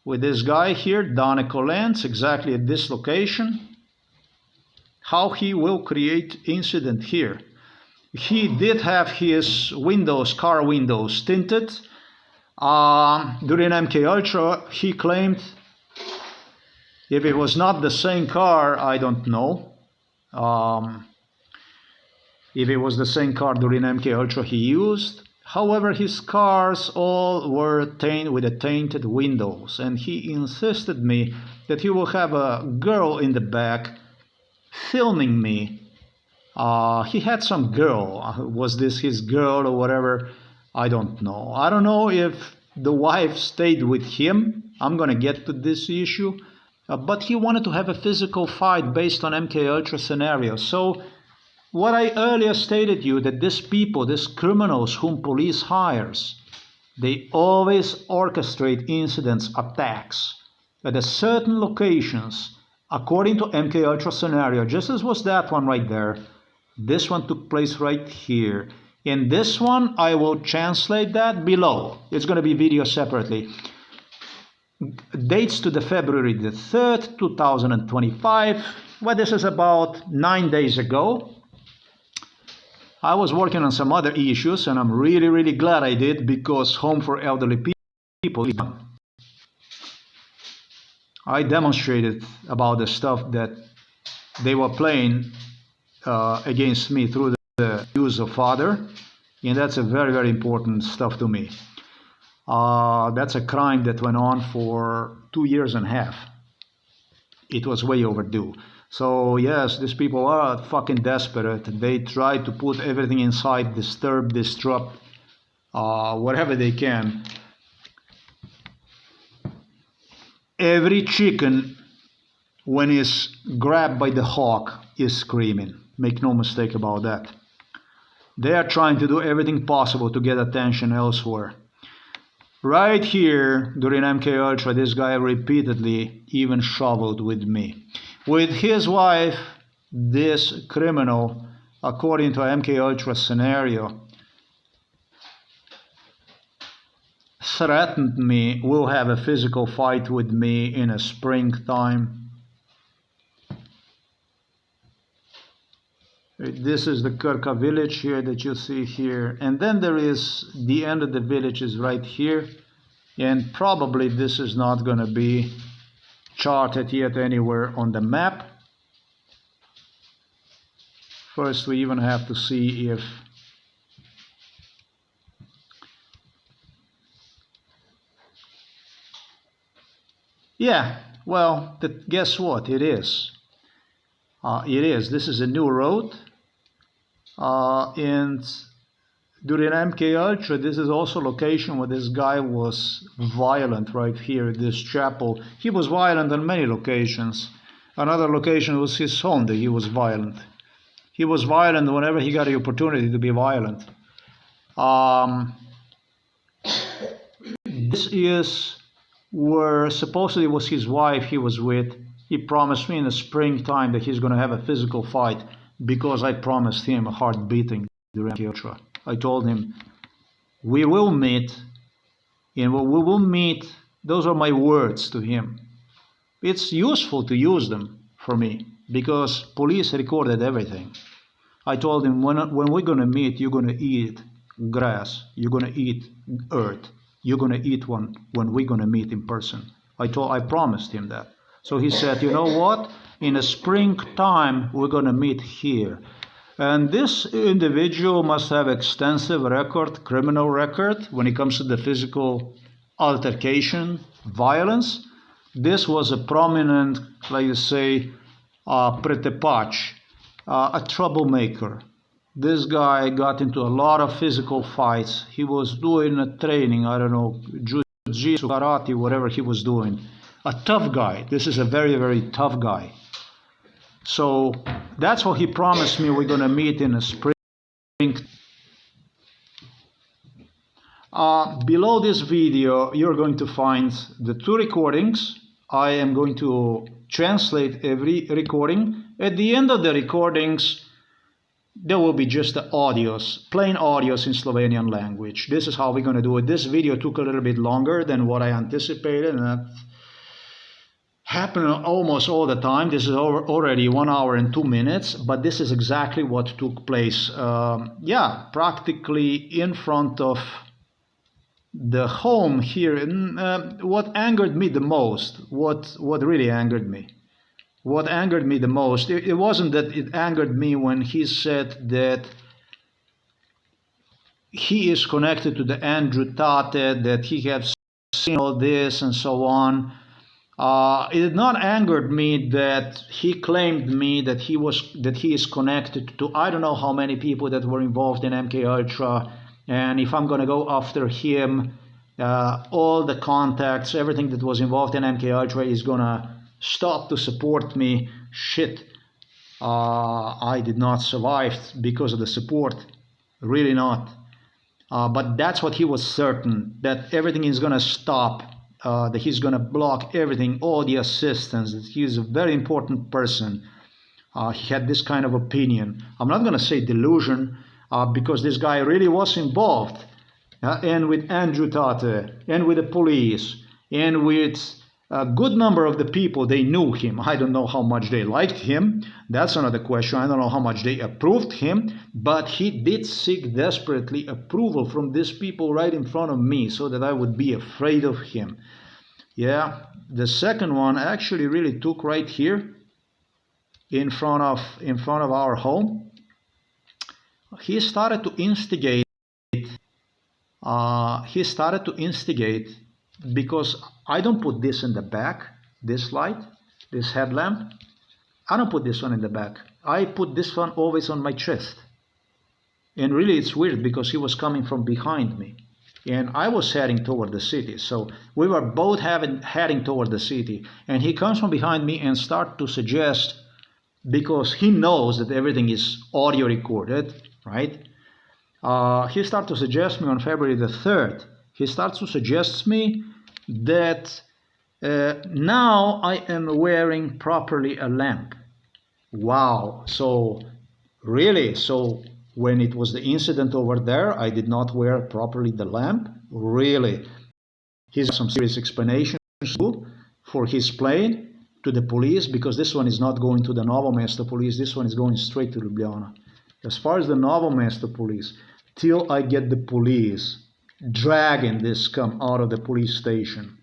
with this guy here, Danico Lenz, exactly at this location, how he will create incident here. He did have his windows, car windows, tinted. During MK Ultra, he claimed, if it was not the same car, I don't know. If it was the same car during MK Ultra he used. However, his cars all were with the tainted windows, and he insisted me that he will have a girl in the back filming me. He had some girl. Was this his girl or whatever? I don't know. I don't know if the wife stayed with him. I'm gonna get to this issue. But he wanted to have a physical fight based on MK Ultra scenario. So what I earlier stated to you, that these people, these criminals whom police hires, they always orchestrate incidents, attacks at a certain locations according to MK Ultra scenario, just as was that one right there. This one took place right here. In this one, I will translate that below. It's going to be video separately. Dates to the February the 3rd, 2025. Well, this is about 9 days ago. I was working on some other issues, and I'm really, really glad I did, because Home for Elderly People is done. I demonstrated about the stuff that they were playing against me through the use of father, and that's a very, very important stuff to me. That's a crime that went on for 2.5 years. It was way overdue. So yes, these people are fucking desperate. They try to put everything inside, disturb, disrupt, whatever they can. Every chicken, when it's grabbed by the hawk, is screaming. Make no mistake about that. They are trying to do everything possible to get attention elsewhere. Right here during MK Ultra, this guy repeatedly even shoveled with me. With his wife, this criminal, according to MK Ultra scenario, threatened me, will have a physical fight with me in a springtime. This is the Kirka village here that you see here, and then there is the end of the village is right here, and probably this is not going to be charted yet anywhere on the map. First we even have to see if yeah, well, guess what, it is. This is a new road, and during MK Ultra, this is also location where this guy was violent right here, this chapel. He was violent on many locations. Another location was his home that he was violent. He was violent whenever he got the opportunity to be violent. This is where supposedly was his wife he was with. He promised me in the springtime that he's going to have a physical fight because I promised him a heart beating during MK Ultra. I told him, we will meet, and when we will meet, those are my words to him. It's useful to use them for me because police recorded everything. I told him, when we're going to meet, you're going to eat grass, you're going to eat earth, you're going to eat one when we're going to meet in person. I promised him that. So he said, you know what, in the springtime, we're going to meet here. And this individual must have extensive record, criminal record, when it comes to the physical altercation, violence. This was a prominent, like you say, pretepach, a troublemaker. This guy got into a lot of physical fights. He was doing a training, I don't know, jiu-jitsu, karate, whatever he was doing. A tough guy. This is a very, very tough guy. So that's what he promised me we're going to meet in the spring. Below this video, you're going to find the 2 recordings. I am going to translate every recording. At the end of the recordings, there will be just the audios, plain audios in Slovenian language. This is how we're going to do it. This video took a little bit longer than what I anticipated, and that happened almost all the time. This is already 1 hour and 2 minutes, but this is exactly what took place. Practically in front of the home here. And what angered me the most, what really angered me, what angered me the most, it wasn't that it angered me when he said that he is connected to the Andrew Tate, that he has seen all this and so on. It did not angered me that he claimed me that he is connected to I don't know how many people that were involved in MK Ultra, and if I'm gonna go after him, all the contacts, everything that was involved in MK Ultra is gonna stop to support me. Shit, I did not survive because of the support, really not. But that's what he was certain, that everything is gonna stop. That he's going to block everything, all the assistance, that he is a very important person. He had this kind of opinion. I'm not going to say delusion, because this guy really was involved, and with Andrew Tate, and with the police, and with a good number of the people, they knew him. I don't know how much they liked him. That's another question. I don't know how much they approved him, but he did seek desperately approval from these people right in front of me so that I would be afraid of him. Yeah, the second one actually really took right here in front of our home. He started to instigate. Because I don't put this in the back, this light, this headlamp. I don't put this one in the back. I put this one always on my chest. And really it's weird because he was coming from behind me. And I was heading toward the city. So we were both heading toward the city. And he comes from behind me and starts to suggest, because he knows that everything is audio recorded, right? He started to suggest me on February the 3rd He starts to suggest me that now I am wearing properly a lamp. Wow, so really? So when it was the incident over there, I did not wear properly the lamp? Really? He's some serious explanation for his plane to the police, because this one is not going to the Novo Mesto police, this one is going straight to Ljubljana. As far as the Novo Mesto police, till I get the police dragging this scum out of the police station,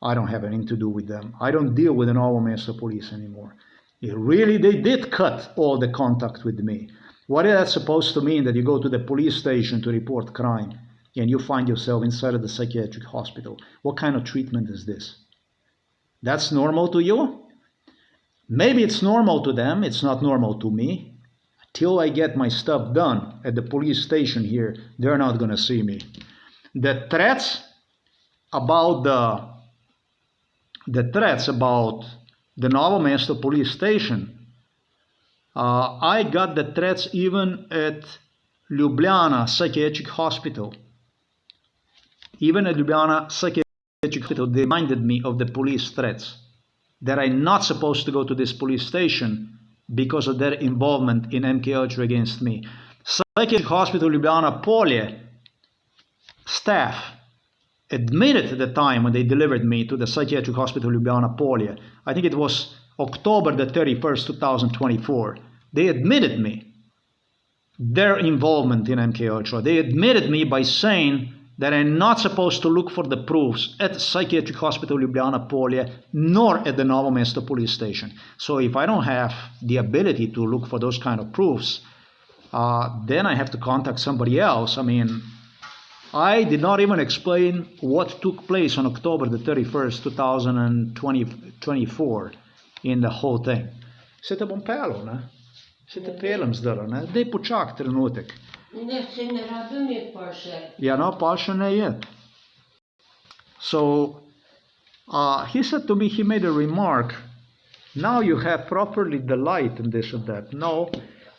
I don't have anything to do with them. I don't deal with the Novo Mesto police anymore. Really, they did cut all the contact with me. What is that supposed to mean, that you go to the police station to report crime and you find yourself inside of the psychiatric hospital? What kind of treatment is this? That's normal to you? Maybe it's normal to them, it's not normal to me. Till I get my stuff done at the police station here, they're not gonna see me. The threats about the Novo Mesto police station, I got the threats even at Ljubljana Psychiatric Hospital. Even at Ljubljana Psychiatric Hospital, they reminded me of the police threats, that I'm not supposed to go to this police station because of their involvement in MK Ultra against me. Psychiatric Hospital Ljubljana Polje staff admitted at the time when they delivered me to the Psychiatric Hospital Ljubljana Polje, I think it was October the 31st, 2024, they admitted me their involvement in MK Ultra. They admitted me by saying that I'm not supposed to look for the proofs at Psychiatric Hospital Ljubljana Polje, nor at the Novo Mesto police station. So if I don't have the ability to look for those kind of proofs, then I have to contact somebody else. I mean, I did not even explain what took place on October the 31st, 2024 in the whole thing. Sete bom pelo, ne? Sete pelem zdaj, ne? Dej počak trenutek. Ne, se ne rabim je pa še. Ja, no, pa še ne je. So, he said to me, he made a remark, now you have properly the light and this and that. No,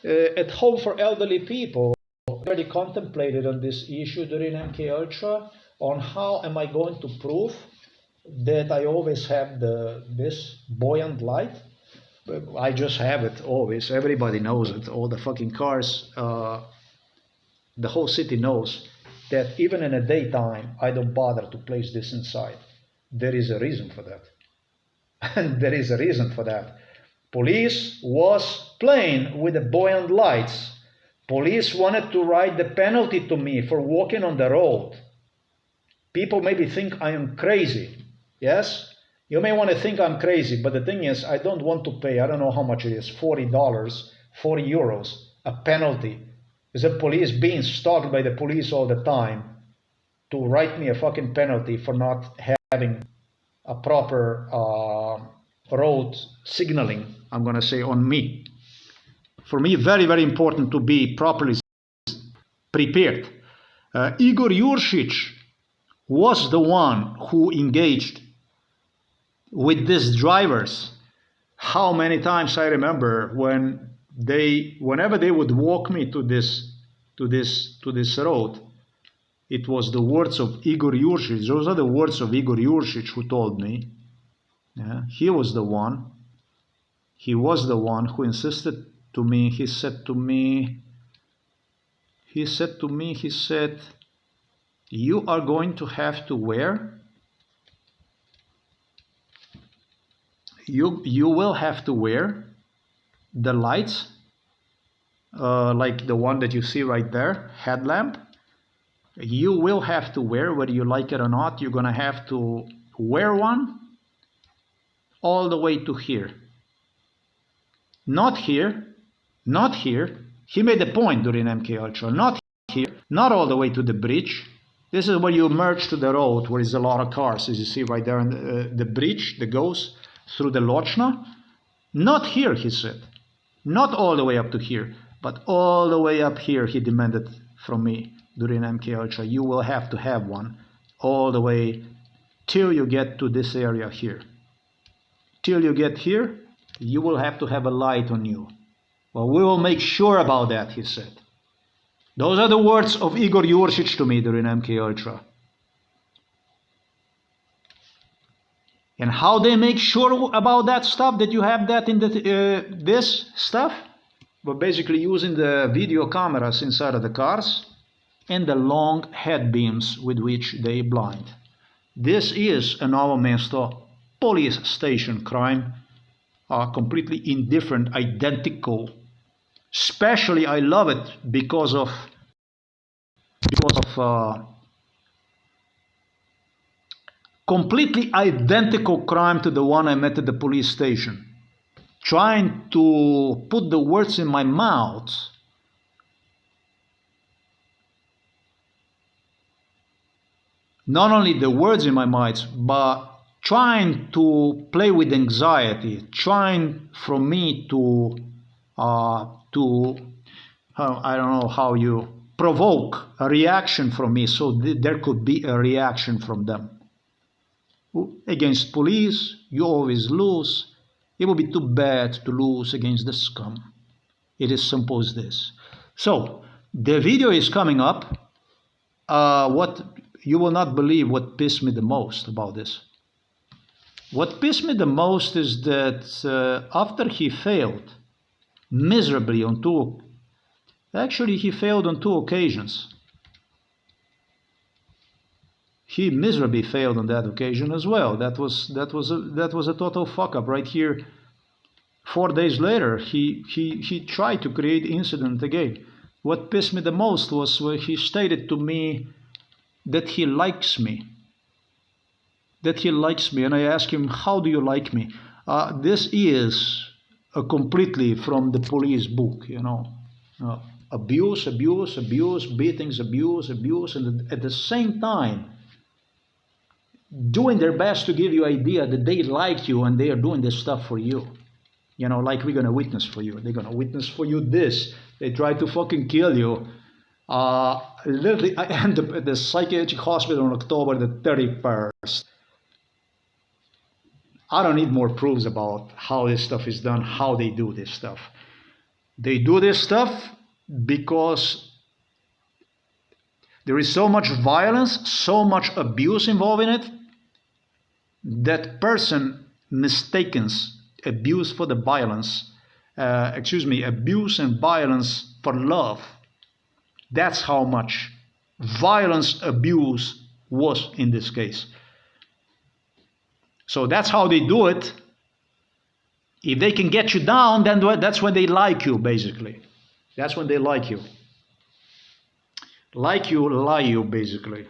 at home for elderly people, already contemplated on this issue during MK Ultra, on how am I going to prove that I always have this buoyant light. I just have it always. Everybody knows it. All the fucking cars, the whole city knows that even in the daytime, I don't bother to place this inside. There is a reason for that. And there is a reason for that. Police was playing with the buoyant lights. Police wanted to write the penalty to me for walking on the road. People maybe think I am crazy. Yes? You may want to think I'm crazy, but the thing is, I don't want to pay, I don't know how much it is, $40, 40 euros, a penalty. Is the police being stalked by the police all the time to write me a fucking penalty for not having a proper road signaling, I'm going to say, on me. For me, very, very important to be properly prepared. Igor Juršić was the one who engaged with these drivers. How many times I remember whenever they would walk me to this road, it was the words of Igor Juršić. Those are the words of Igor Juršić who told me. Yeah, he was the one. He was the one who insisted to me. He said, you are going to have to wear. You will have to wear the lights, like the one that you see right there, headlamp. You will have to wear, whether you like it or not, you're going to have to wear one all the way to here. Not here, not here. He made a point during MK Ultra. Not here, not all the way to the bridge. This is where you merge to the road, where there's a lot of cars, as you see right there, and the bridge that goes through the Lochna. Not here, he said. Not all the way up to here, but all the way up here, he demanded from me during MK Ultra. You will have to have one all the way till you get to this area here. Till you get here, you will have to have a light on you. Well, we will make sure about that, he said. Those are the words of Igor Juršić to me during MK Ultra. And how they make sure about that stuff, that you have that in this stuff? Well, basically using the video cameras inside of the cars and the long head beams with which they blind. This is a Novo Mesto police station crime, completely indifferent, identical. Especially I love it because of completely identical crime to the one I met at the police station. Trying to put the words in my mouth. Not only the words in my mouth, but trying to play with anxiety, trying for me to I don't know how you provoke a reaction from me, so there could be a reaction from them. Against police, you always lose. It would be too bad to lose against the scum. It is simple as this. So, the video is coming up. What you will not believe what pissed me the most about this. What pissed me the most is that after he failed miserably on he failed on 2 occasions. He miserably failed on that occasion as well. That was a total fuck up right here. 4 days later, he tried to create incident again. What pissed me the most was when he stated to me that he likes me. And I asked him, how do you like me? This is completely from the police book, you know. Abuse, beatings, abuse, and at the same time, doing their best to give you idea that they like you and they are doing this stuff for you. You know, like we're gonna witness for you. They're gonna witness for you this. They try to fucking kill you. Literally, I ended up at the psychiatric hospital on October the 31st. I don't need more proofs about how this stuff is done, how they do this stuff. They do this stuff because there is so much violence, so much abuse involved in it, that person mistakes abuse for the violence, abuse and violence for love. That's how much violence, abuse was in this case. So that's how they do it. If they can get you down, then that's when they like you, basically. That's when they like you. Like you, lie you, basically.